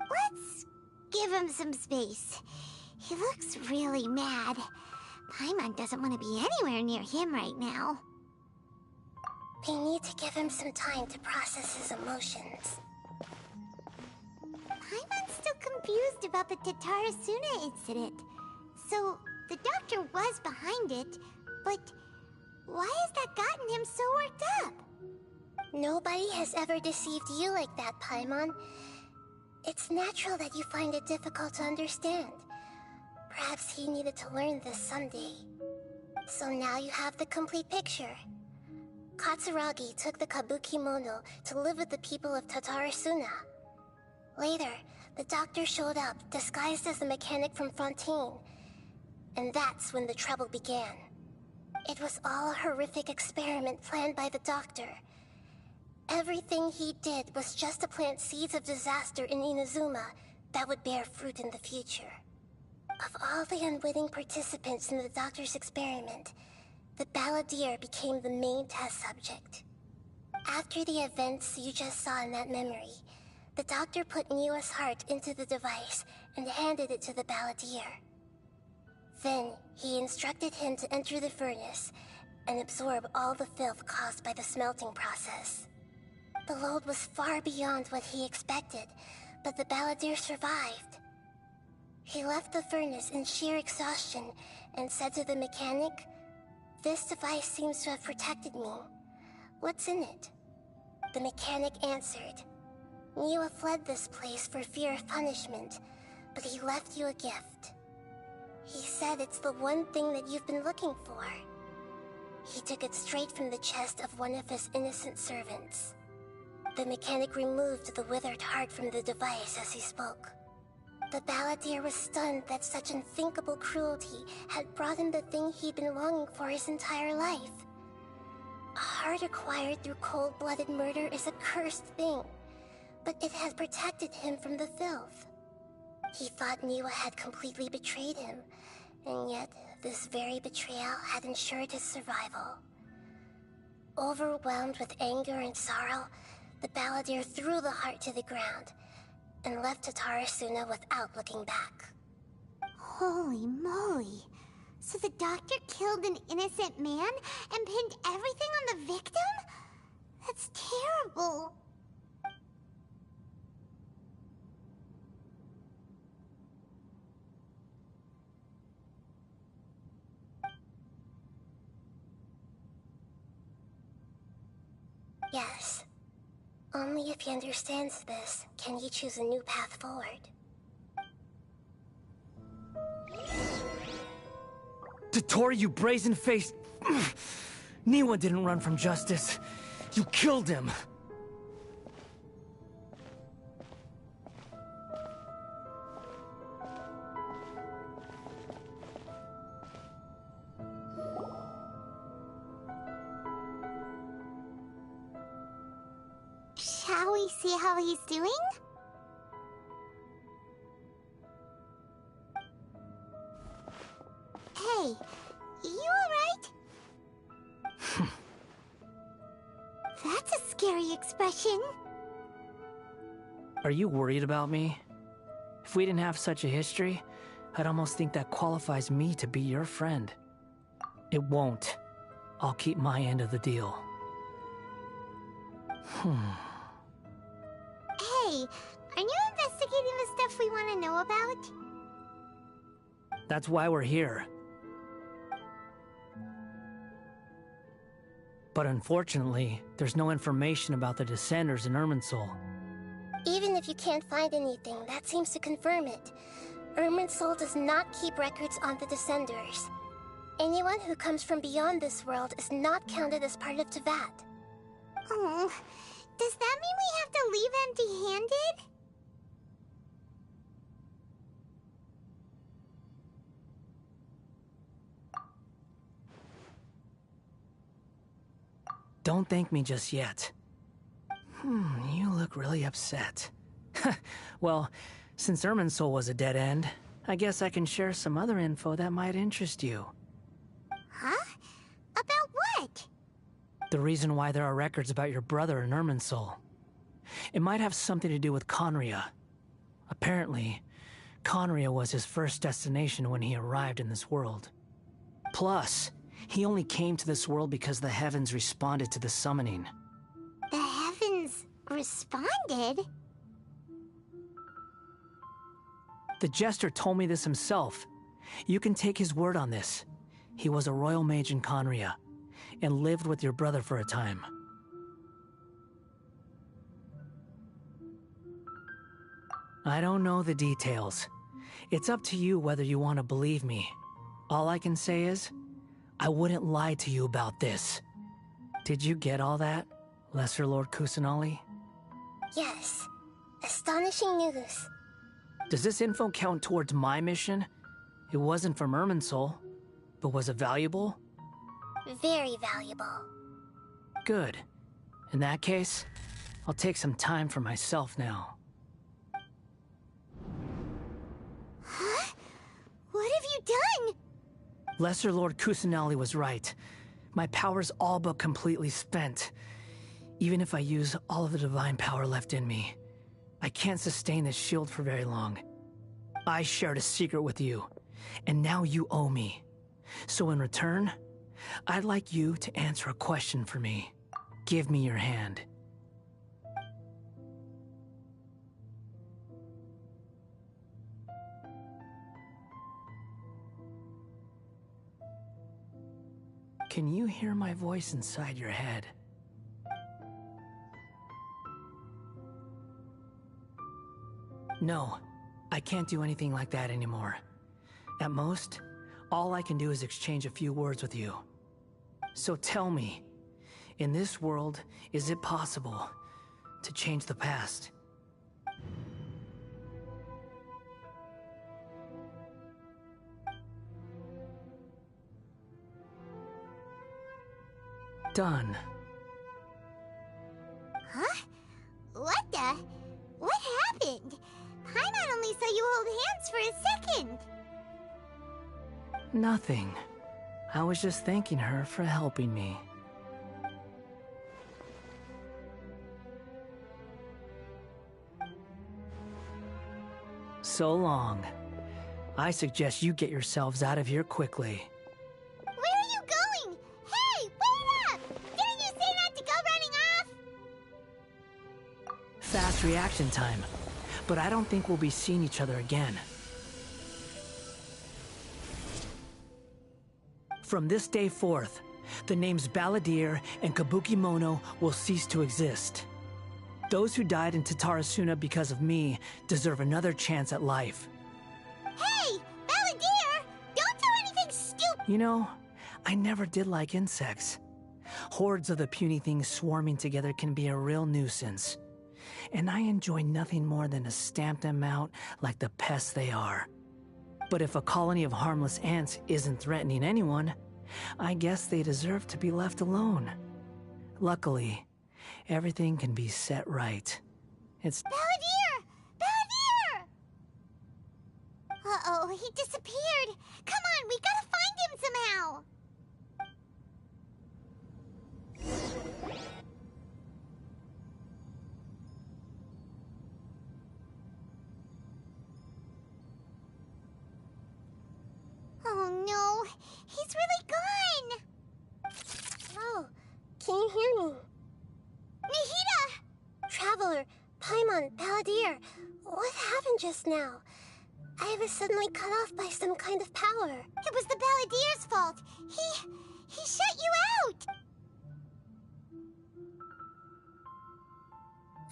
Speaker 5: Let's give him some space. He looks really mad. Paimon doesn't want to be anywhere near him right now.
Speaker 7: We need to give him some time to process his emotions.
Speaker 5: Paimon's still confused about the Tatarasuna incident. So, the doctor was behind it, but why has that gotten him so worked up?
Speaker 7: Nobody has ever deceived you like that, Paimon. It's natural that you find it difficult to understand. Perhaps he needed to learn this someday. So now you have the complete picture. Katsuragi took the Kabuki Mono to live with the people of Tatarasuna. Later, the doctor showed up, disguised as a mechanic from Fontaine. And that's when the trouble began. It was all a horrific experiment planned by the doctor. Everything he did was just to plant seeds of disaster in Inazuma that would bear fruit in the future. Of all the unwitting participants in the doctor's experiment, the balladeer became the main test subject. After the events you just saw in that memory, the doctor put Niwa's heart into the device and handed it to the balladeer. Then, he instructed him to enter the furnace and absorb all the filth caused by the smelting process. The load was far beyond what he expected, but the balladeer survived. He left the furnace in sheer exhaustion and said to the mechanic, "This device seems to have protected me. What's in it?" The mechanic answered, "Niwa fled this place for fear of punishment, but he left you a gift. He said it's the one thing that you've been looking for." He took it straight from the chest of one of his innocent servants. The mechanic removed the withered heart from the device as he spoke. The balladeer was stunned that such unthinkable cruelty had brought him the thing he'd been longing for his entire life. A heart acquired through cold-blooded murder is a cursed thing, but it had protected him from the filth. He thought Niwa had completely betrayed him, and yet this very betrayal had ensured his survival. Overwhelmed with anger and sorrow, the balladeer threw the heart to the ground and left Tatarasuna without looking back.
Speaker 5: Holy moly. So the doctor killed an innocent man and pinned everything on the victim? That's terrible.
Speaker 7: Yes. Only if he understands this can he choose a new path forward.
Speaker 6: Tottori, you brazen-faced... Niwa didn't run from justice. You killed him.
Speaker 5: Shall we see how he's doing? Hey, you alright? That's a scary expression.
Speaker 6: Are you worried about me? If we didn't have such a history, I'd almost think that qualifies me to be your friend. It won't. I'll keep my end of the deal.
Speaker 5: Hey, are you investigating the stuff we want to know about?
Speaker 6: That's why we're here. But unfortunately, there's no information about the Descenders in Irminsul.
Speaker 7: Even if you can't find anything, that seems to confirm it. Irminsul does not keep records on the Descenders. Anyone who comes from beyond this world is not counted as part of Teyvat.
Speaker 5: Oh, does that mean we have to leave empty-handed?
Speaker 6: Don't thank me just yet. You look really upset. Well, since Irminsul was a dead end, I guess I can share some other info that might interest you.
Speaker 5: Huh? About what?
Speaker 6: The reason why there are records about your brother in Irminsul. It might have something to do with Conria. Apparently, Conria was his first destination when he arrived in this world. Plus, he only came to this world because the heavens responded to the summoning.
Speaker 5: The heavens responded?
Speaker 6: The Jester told me this himself. You can take his word on this. He was a royal mage in Conria, and lived with your brother for a time. I don't know the details. It's up to you whether you want to believe me. All I can say is, I wouldn't lie to you about this. Did you get all that, Lesser Lord Kusanali?
Speaker 7: Yes. Astonishing news.
Speaker 6: Does this info count towards my mission? It wasn't from Irminsul, but was it valuable?
Speaker 7: Very valuable.
Speaker 6: Good. In that case, I'll take some time for myself now.
Speaker 5: Huh? What have you done?
Speaker 6: Lesser Lord Kusanali was right. My power's all but completely spent. Even if I use all of the divine power left in me, I can't sustain this shield for very long. I shared a secret with you, and now you owe me. So in return, I'd like you to answer a question for me. Give me your hand. Can you hear my voice inside your head? No, I can't do anything like that anymore. At most, all I can do is exchange a few words with you. So tell me, in this world, is it possible to change the past? Done.
Speaker 5: Huh? What the? What happened? Paimon only saw you hold hands for a second.
Speaker 6: Nothing. I was just thanking her for helping me. So long. I suggest you get yourselves out of here quickly.
Speaker 5: Where are you going? Hey, wait up! Didn't you say not to go running off?
Speaker 6: Fast reaction time. But I don't think we'll be seeing each other again. From this day forth, the names Balladeer and Kabukimono will cease to exist. Those who died in Tatarasuna because of me deserve another chance at life.
Speaker 5: Hey, Balladeer! Don't do anything stupid!
Speaker 6: You know, I never did like insects. Hordes of the puny things swarming together can be a real nuisance. And I enjoy nothing more than to stamp them out like the pests they are. But if a colony of harmless ants isn't threatening anyone, I guess they deserve to be left alone. Luckily, everything can be set right. It's...
Speaker 5: Balladeer! Balladeer! Uh-oh, he disappeared. Come on, we gotta find him somehow. Oh no, he's really gone!
Speaker 7: Oh, can you hear me?
Speaker 5: Nahida!
Speaker 7: Traveler, Paimon, Balladeer, what happened just now? I was suddenly cut off by some kind of power.
Speaker 5: It was the Balladeer's fault. He shut you out!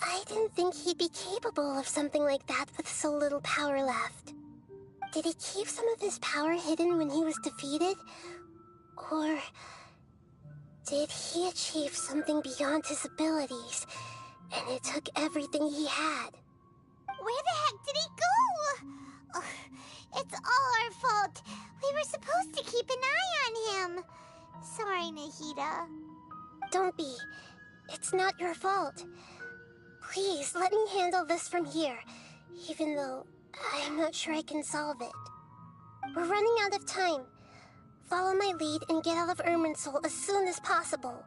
Speaker 7: I didn't think he'd be capable of something like that with so little power left. Did he keep some of his power hidden when he was defeated? Or did he achieve something beyond his abilities, and it took everything he had?
Speaker 5: Where the heck did he go? Ugh, it's all our fault. We were supposed to keep an eye on him. Sorry, Nahida.
Speaker 7: Don't be. It's not your fault. Please, let me handle this from here, even though I'm not sure I can solve it. We're running out of time. Follow my lead and get out of Irminsul as soon as possible.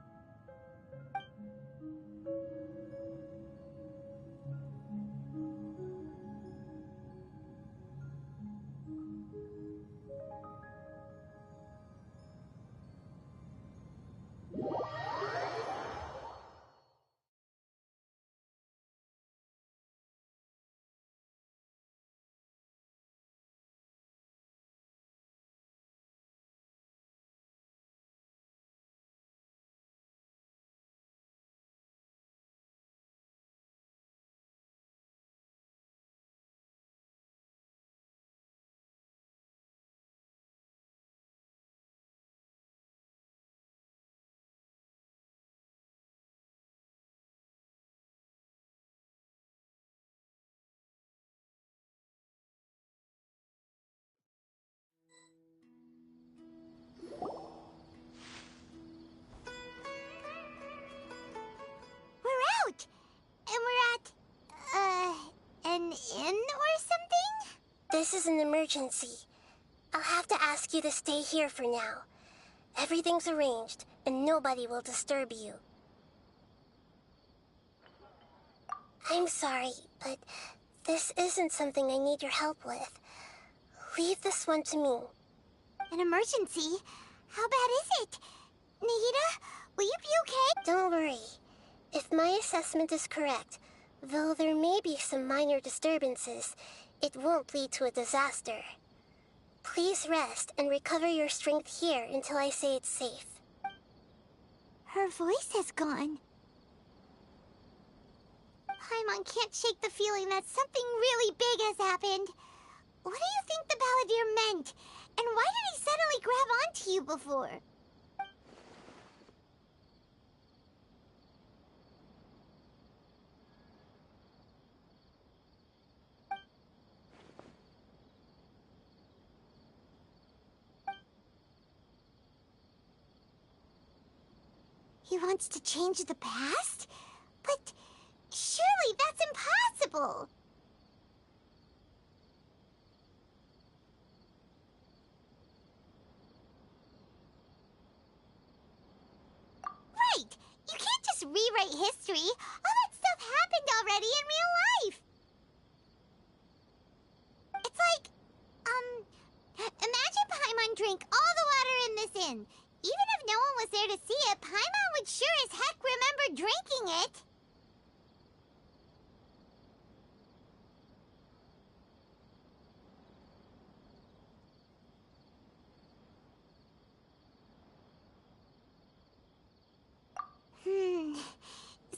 Speaker 5: We're out! And we're at, an inn or something?
Speaker 7: This is an emergency. I'll have to ask you to stay here for now. Everything's arranged, and nobody will disturb you. I'm sorry, but this isn't something I need your help with. Leave this one to me.
Speaker 5: An emergency? How bad is it? Nahida, will you be okay?
Speaker 7: Don't worry. If my assessment is correct, though there may be some minor disturbances, it won't lead to a disaster. Please rest and recover your strength here until I say it's safe.
Speaker 5: Her voice has gone. Paimon can't shake the feeling that something really big has happened. What do you think the Balladeer meant? And why did he suddenly grab onto you before? He wants to change the past? But surely that's impossible! Right! You can't just rewrite history. All that stuff happened already in real life. It's like, imagine Paimon drank all the water in this inn. Even if no one was there to see it, Paimon would sure as heck remember drinking it.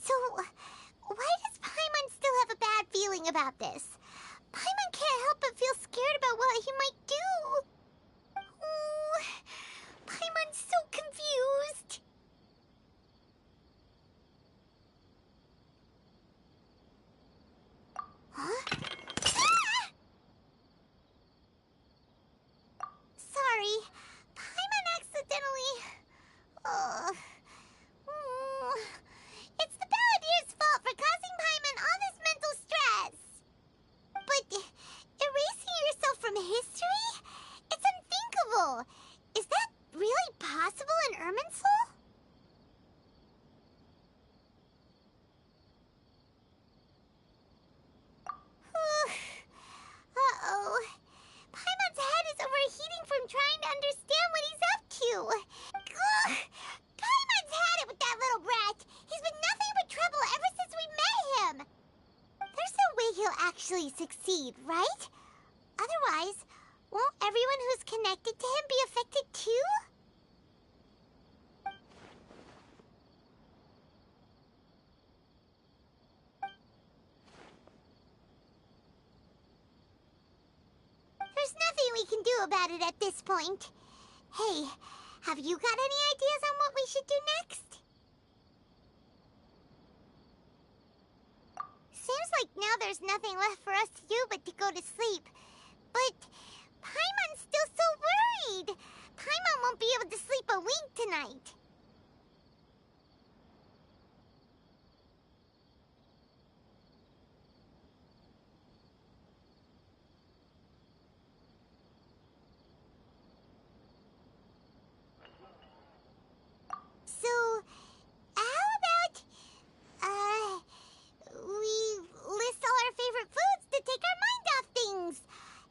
Speaker 5: So, why does Paimon still have a bad feeling about this? Paimon can't help but feel scared about what he might do. Oh, Paimon's so confused. Huh? Ah! Sorry, Paimon accidentally... It's the Balladeer's fault for causing Paimon all this mental stress. actually succeed, right? Otherwise, won't everyone who's connected to him be affected too? There's nothing we can do about it at this point. Hey, have you got any ideas on what we should do next? Seems like now there's nothing left for us to do but to go to sleep. But Paimon's still so worried. Paimon won't be able to sleep a wink tonight. So, how about, we list all our favorite foods to take our mind off things?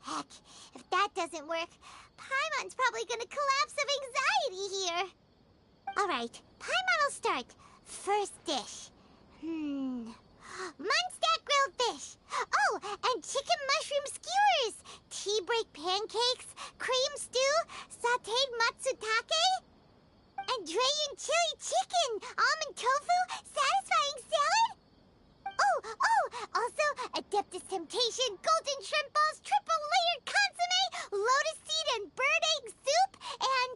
Speaker 5: Heck, if that doesn't work, Paimon's probably gonna collapse of anxiety here. Alright, Paimon will start. First dish. Munstack grilled fish. Oh, and chicken mushroom skewers. Tea break pancakes, cream stew, sauteed matsutake, and Dragon chili chicken, almond tofu, satisfying salad. Also, Adeptus Temptation, golden shrimp balls, triple layered consomme, lotus seed and bird egg soup, and...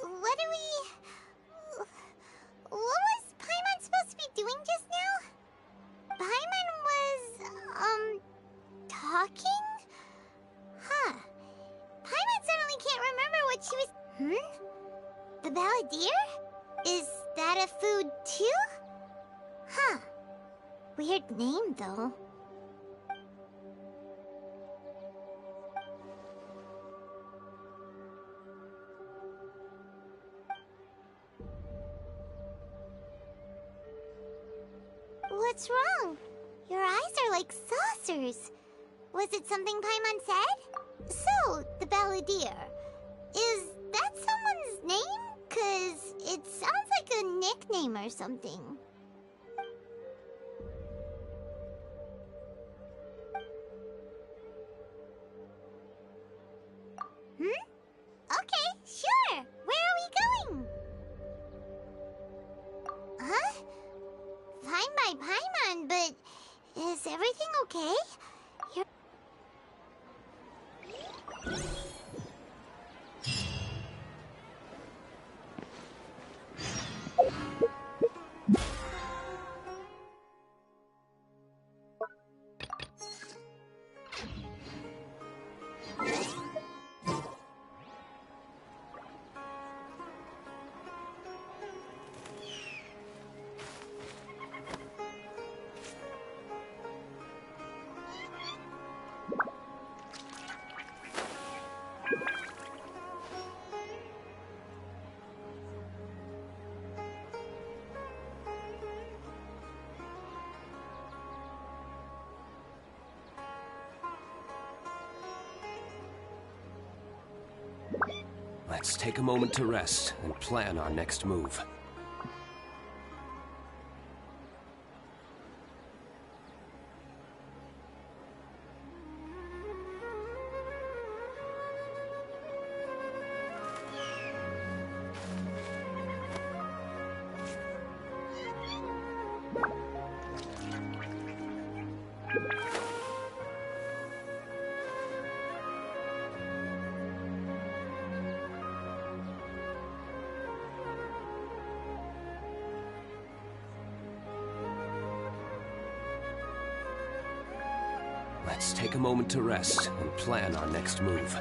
Speaker 5: What do we... What was Paimon supposed to be doing just now? Paimon was, talking? Huh. Paimon suddenly can't remember what she was... The balladeer? Is that a food too? Huh. Weird name, though. What's wrong? Your eyes are like saucers. Was it something Paimon said? So, the balladeer. Is that someone's name? 'Cause it sounds like a nickname or something. Okay, sure. Where are we going? Huh? Fine by Paimon, but is everything okay?
Speaker 11: Let's take a moment to rest and plan our next move. Let's take a moment to rest and plan our next move.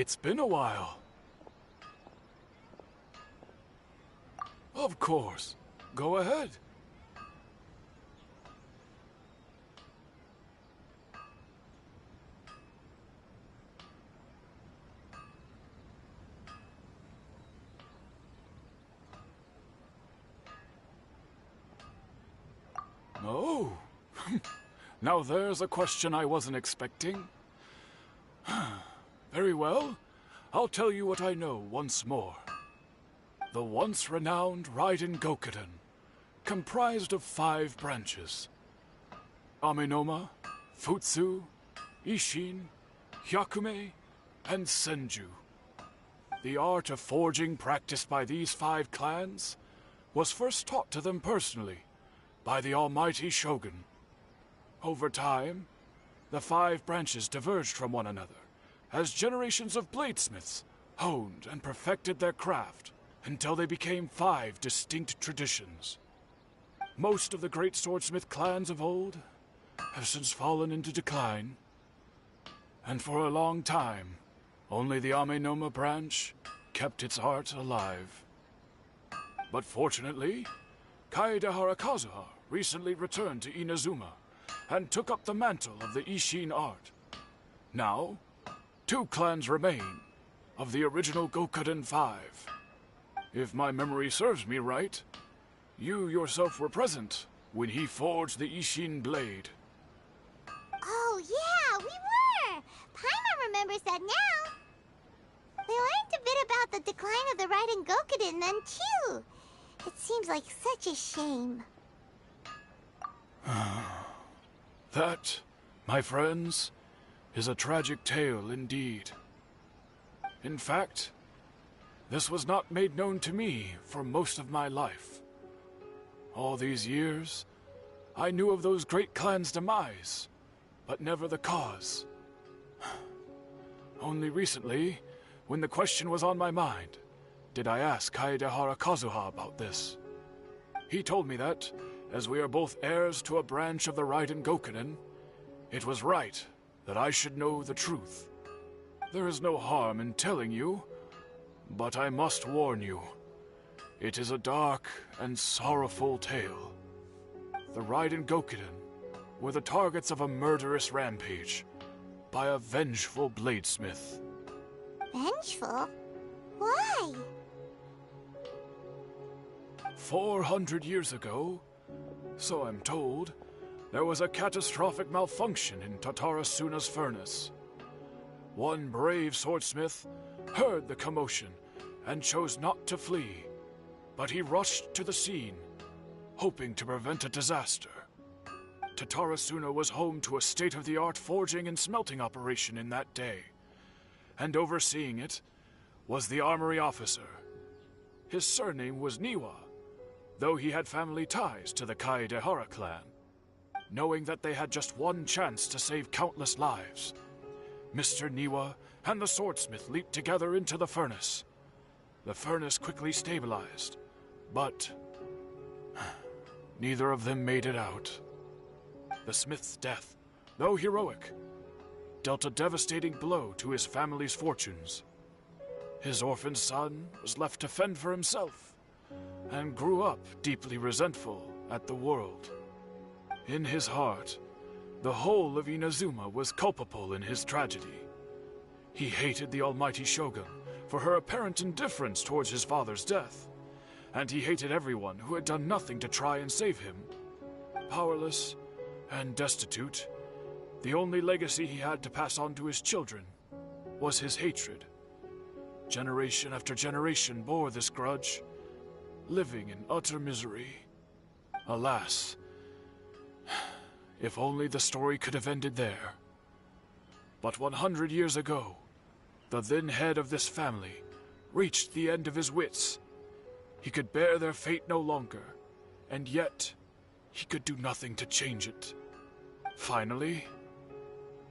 Speaker 12: It's been a while. Of course. Go ahead. Oh. Now there's a question I wasn't expecting. Very well. I'll tell you what I know once more. The once renowned Raiden Gokuden, comprised of 5 branches. Amenoma, Futsu, Ishin, Hyakume, and Senju. The art of forging practiced by these 5 clans was first taught to them personally by the almighty Shogun. Over time, the 5 branches diverged from one another as generations of bladesmiths honed and perfected their craft until they became 5 distinct traditions. Most of the great swordsmith clans of old have since fallen into decline, and for a long time, only the Amenoma branch kept its art alive. But fortunately, Kaedehara Kazuha recently returned to Inazuma and took up the mantle of the Ishin art. Now, 2 clans remain of the original Gokuden 5. If my memory serves me right, you yourself were present when he forged the Ishin blade.
Speaker 5: Oh, yeah, we were! Paimon remembers that now. We learned a bit about the decline of the Raiden Gokuden then, too. It seems like such a shame.
Speaker 12: That, my friends, is a tragic tale indeed. In fact, this was not made known to me for most of my life. All these years, I knew of those great clans' demise, but never the cause. Only recently, when the question was on my mind, did I ask Kaedehara Kazuha about this. He told me that, as we are both heirs to a branch of the Raiden Gokuden, it was right that I should know the truth. There is no harm in telling you, but I must warn you. It is a dark and sorrowful tale. The Raiden Gokuden were the targets of a murderous rampage by a vengeful bladesmith.
Speaker 5: Vengeful? Why?
Speaker 12: 400 years ago, so I'm told, there was a catastrophic malfunction in Tatarasuna's furnace. One brave swordsmith heard the commotion and chose not to flee, but he rushed to the scene, hoping to prevent a disaster. Tatarasuna was home to a state-of-the-art forging and smelting operation in that day, and overseeing it was the armory officer. His surname was Niwa, though he had family ties to the Kaedehara clan. Knowing that they had just one chance to save countless lives, Mr. Niwa and the swordsmith leaped together into the furnace. The furnace quickly stabilized, but neither of them made it out. The smith's death, though heroic, dealt a devastating blow to his family's fortunes. His orphaned son was left to fend for himself, and grew up deeply resentful at the world. In his heart, the whole of Inazuma was culpable in his tragedy. He hated the almighty Shogun for her apparent indifference towards his father's death, and he hated everyone who had done nothing to try and save him. Powerless and destitute, the only legacy he had to pass on to his children was his hatred. Generation after generation bore this grudge, living in utter misery. Alas, if only the story could have ended there. But 100 years ago, the then head of this family reached the end of his wits. He could bear their fate no longer, and yet he could do nothing to change it. Finally,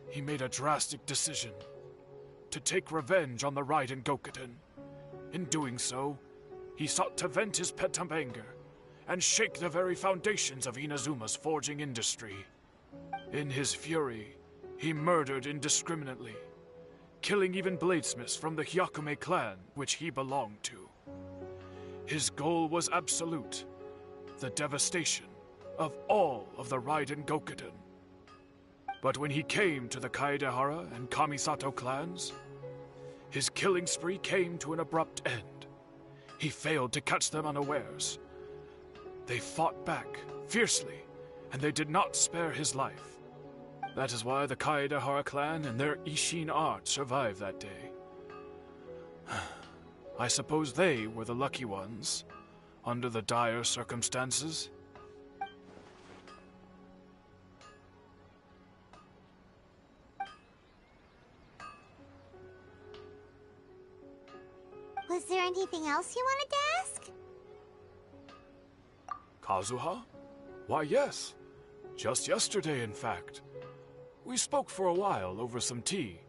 Speaker 12: he made a drastic decision to take revenge on the Raiden Gokuden. In doing so, he sought to vent his pent-up anger and shake the very foundations of Inazuma's forging industry. In his fury, he murdered indiscriminately, killing even bladesmiths from the Hyakume clan, which he belonged to. His goal was absolute, the devastation of all of the Raiden Gokuden. But when he came to the Kaedehara and Kamisato clans, his killing spree came to an abrupt end. He failed to catch them unawares. They fought back fiercely, and they did not spare his life. That is why the Kaedehara clan and their Ishin art survived that day. I suppose they were the lucky ones, under the dire circumstances.
Speaker 5: Was there anything else you wanted to ask?
Speaker 12: Kazuha? Why, yes. Just yesterday, in fact. We spoke for a while over some tea.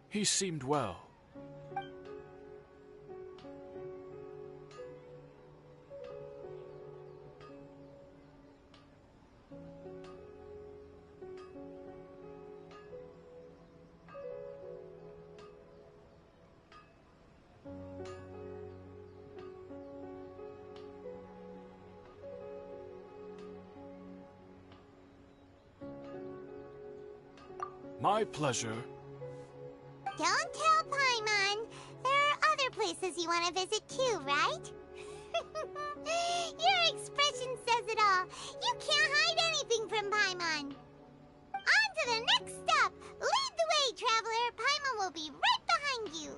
Speaker 12: He seemed well. My pleasure.
Speaker 5: Don't tell Paimon. There are other places you want to visit too, right? Your expression says it all. You can't hide anything from Paimon. On to the next stop. Lead the way, traveler. Paimon will be right behind you.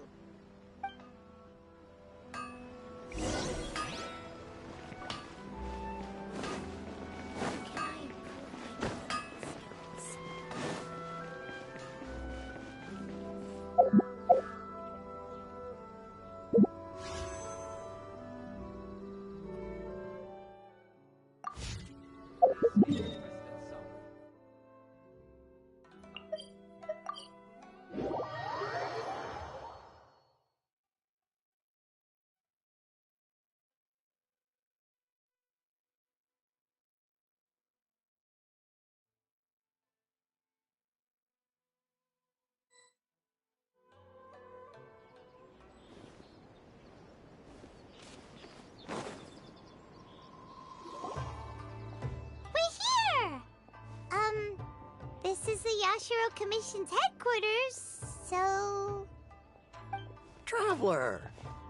Speaker 5: This is the Yashiro Commission's headquarters, so...
Speaker 13: Traveler,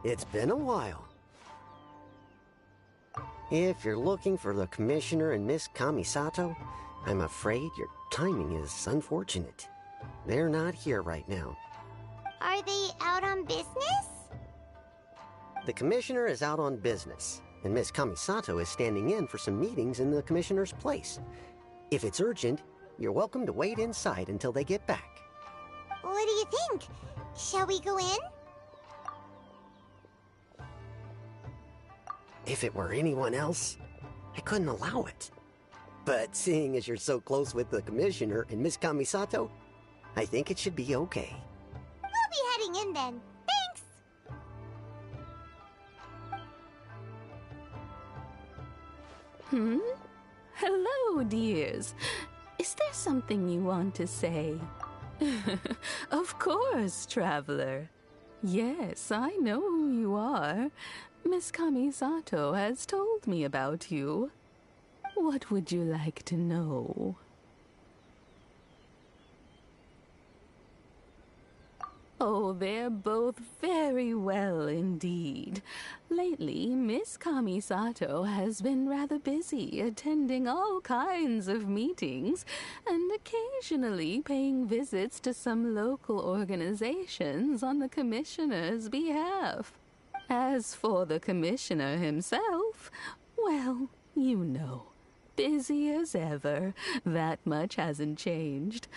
Speaker 13: it's been a while. If you're looking for the Commissioner and Miss Kamisato, I'm afraid your timing is unfortunate. They're not here right now.
Speaker 5: Are they out on business?
Speaker 13: The Commissioner is out on business, and Miss Kamisato is standing in for some meetings in the Commissioner's place. If it's urgent, you're welcome to wait inside until they get back.
Speaker 5: What do you think? Shall we go in?
Speaker 13: If it were anyone else, I couldn't allow it. But seeing as you're so close with the Commissioner and Miss Kamisato, I think it should be okay.
Speaker 5: We'll be heading in then. Thanks!
Speaker 14: Hello, dears. Is there something you want to say? Of course, traveler. Yes, I know who you are. Miss Kamisato has told me about you. What would you like to know? Oh, they're both very well indeed. Lately, Miss Kamisato has been rather busy attending all kinds of meetings and occasionally paying visits to some local organizations on the Commissioner's behalf. As for the Commissioner himself, well, you know, busy as ever. That much hasn't changed.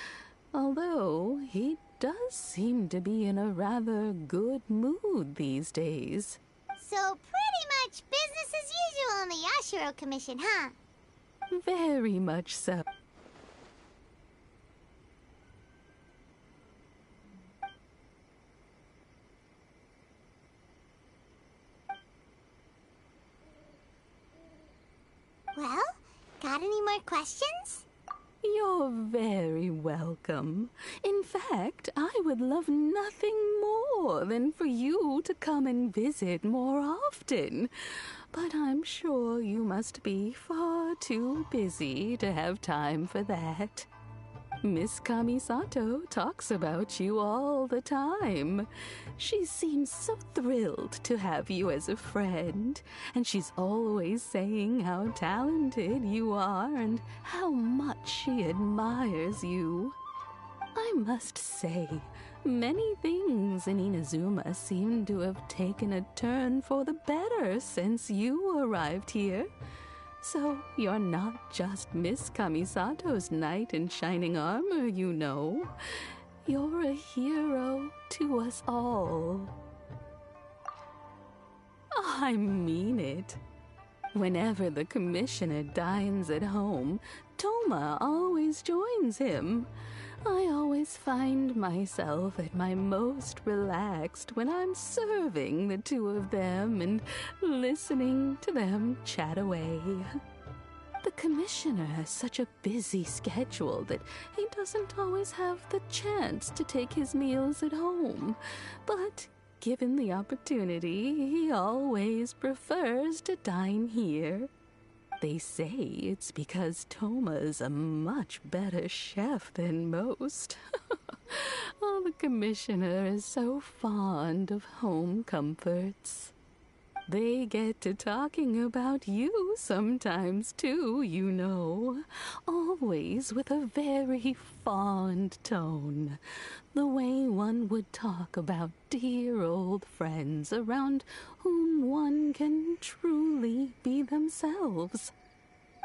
Speaker 14: Although he does seem to be in a rather good mood these days.
Speaker 5: So pretty much business as usual in the Yashiro Commission, huh?
Speaker 14: Very much so.
Speaker 5: Well, got any more questions?
Speaker 14: You're very welcome. In fact, I would love nothing more than for you to come and visit more often. But I'm sure you must be far too busy to have time for that. Miss Kamisato talks about you all the time. She seems so thrilled to have you as a friend, and she's always saying how talented you are and how much she admires you. I must say, many things in Inazuma seem to have taken a turn for the better since you arrived here. So you're not just Miss Kamisato's knight in shining armor, you know. You're a hero to us all. I mean it. Whenever the commissioner dines at home, Toma always joins him. I always find myself at my most relaxed when I'm serving the two of them and listening to them chat away. The commissioner has such a busy schedule that he doesn't always have the chance to take his meals at home, but given the opportunity, he always prefers to dine here. They say it's because Toma's a much better chef than most. Oh, the commissioner is so fond of home comforts. They get to talking about you sometimes, too, you know. Always with a very fond tone. The way one would talk about dear old friends around whom one can truly be themselves.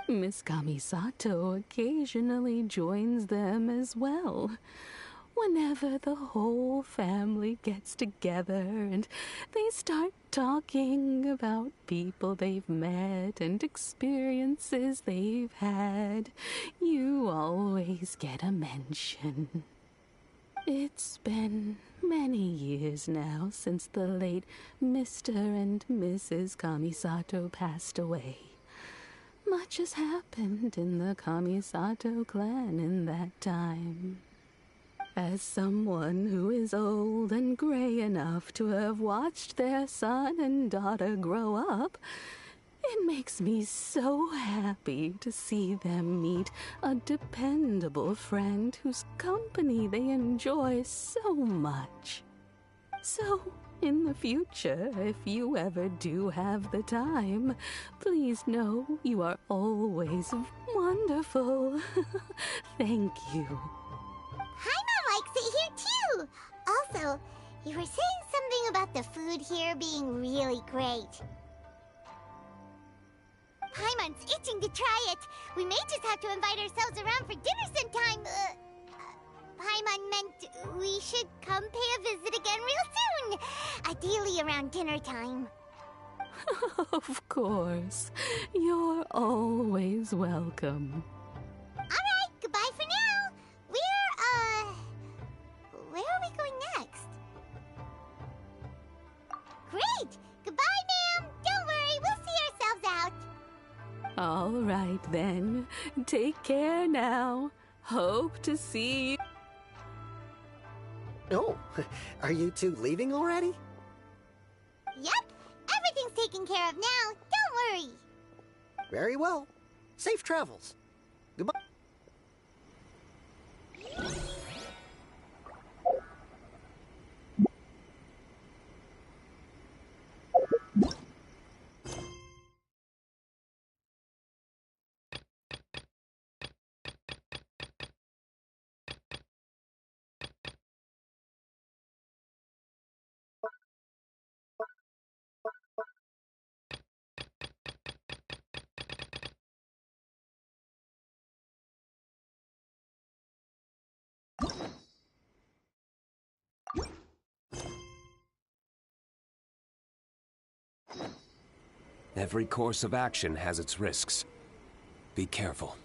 Speaker 14: Miss Kamisato occasionally joins them as well. Whenever the whole family gets together and they start talking about people they've met and experiences they've had, you always get a mention. It's been many years now since the late Mr. and Mrs. Kamisato passed away. Much has happened in the Kamisato clan in that time. As someone who is old and gray enough to have watched their son and daughter grow up, it makes me so happy to see them meet a dependable friend whose company they enjoy so much. So, in the future, if you ever do have the time, please know you are always wonderful. Thank you.
Speaker 5: Paimon likes it here too! Also, you were saying something about the food here being really great. Paimon's itching to try it. We may just have to invite ourselves around for dinner sometime. Paimon meant we should come pay a visit again real soon. Ideally around dinner time.
Speaker 14: Of course. You're always welcome.
Speaker 5: Alright, goodbye for now. Where are we going next? Great! Goodbye, ma'am! Don't worry, we'll see ourselves out.
Speaker 14: All right, then. Take care now. Hope to see you.
Speaker 13: Oh, are you two leaving already?
Speaker 5: Yep, everything's taken care of now. Don't worry.
Speaker 13: Very well. Safe travels. Goodbye.
Speaker 11: Every course of action has its risks. Be careful.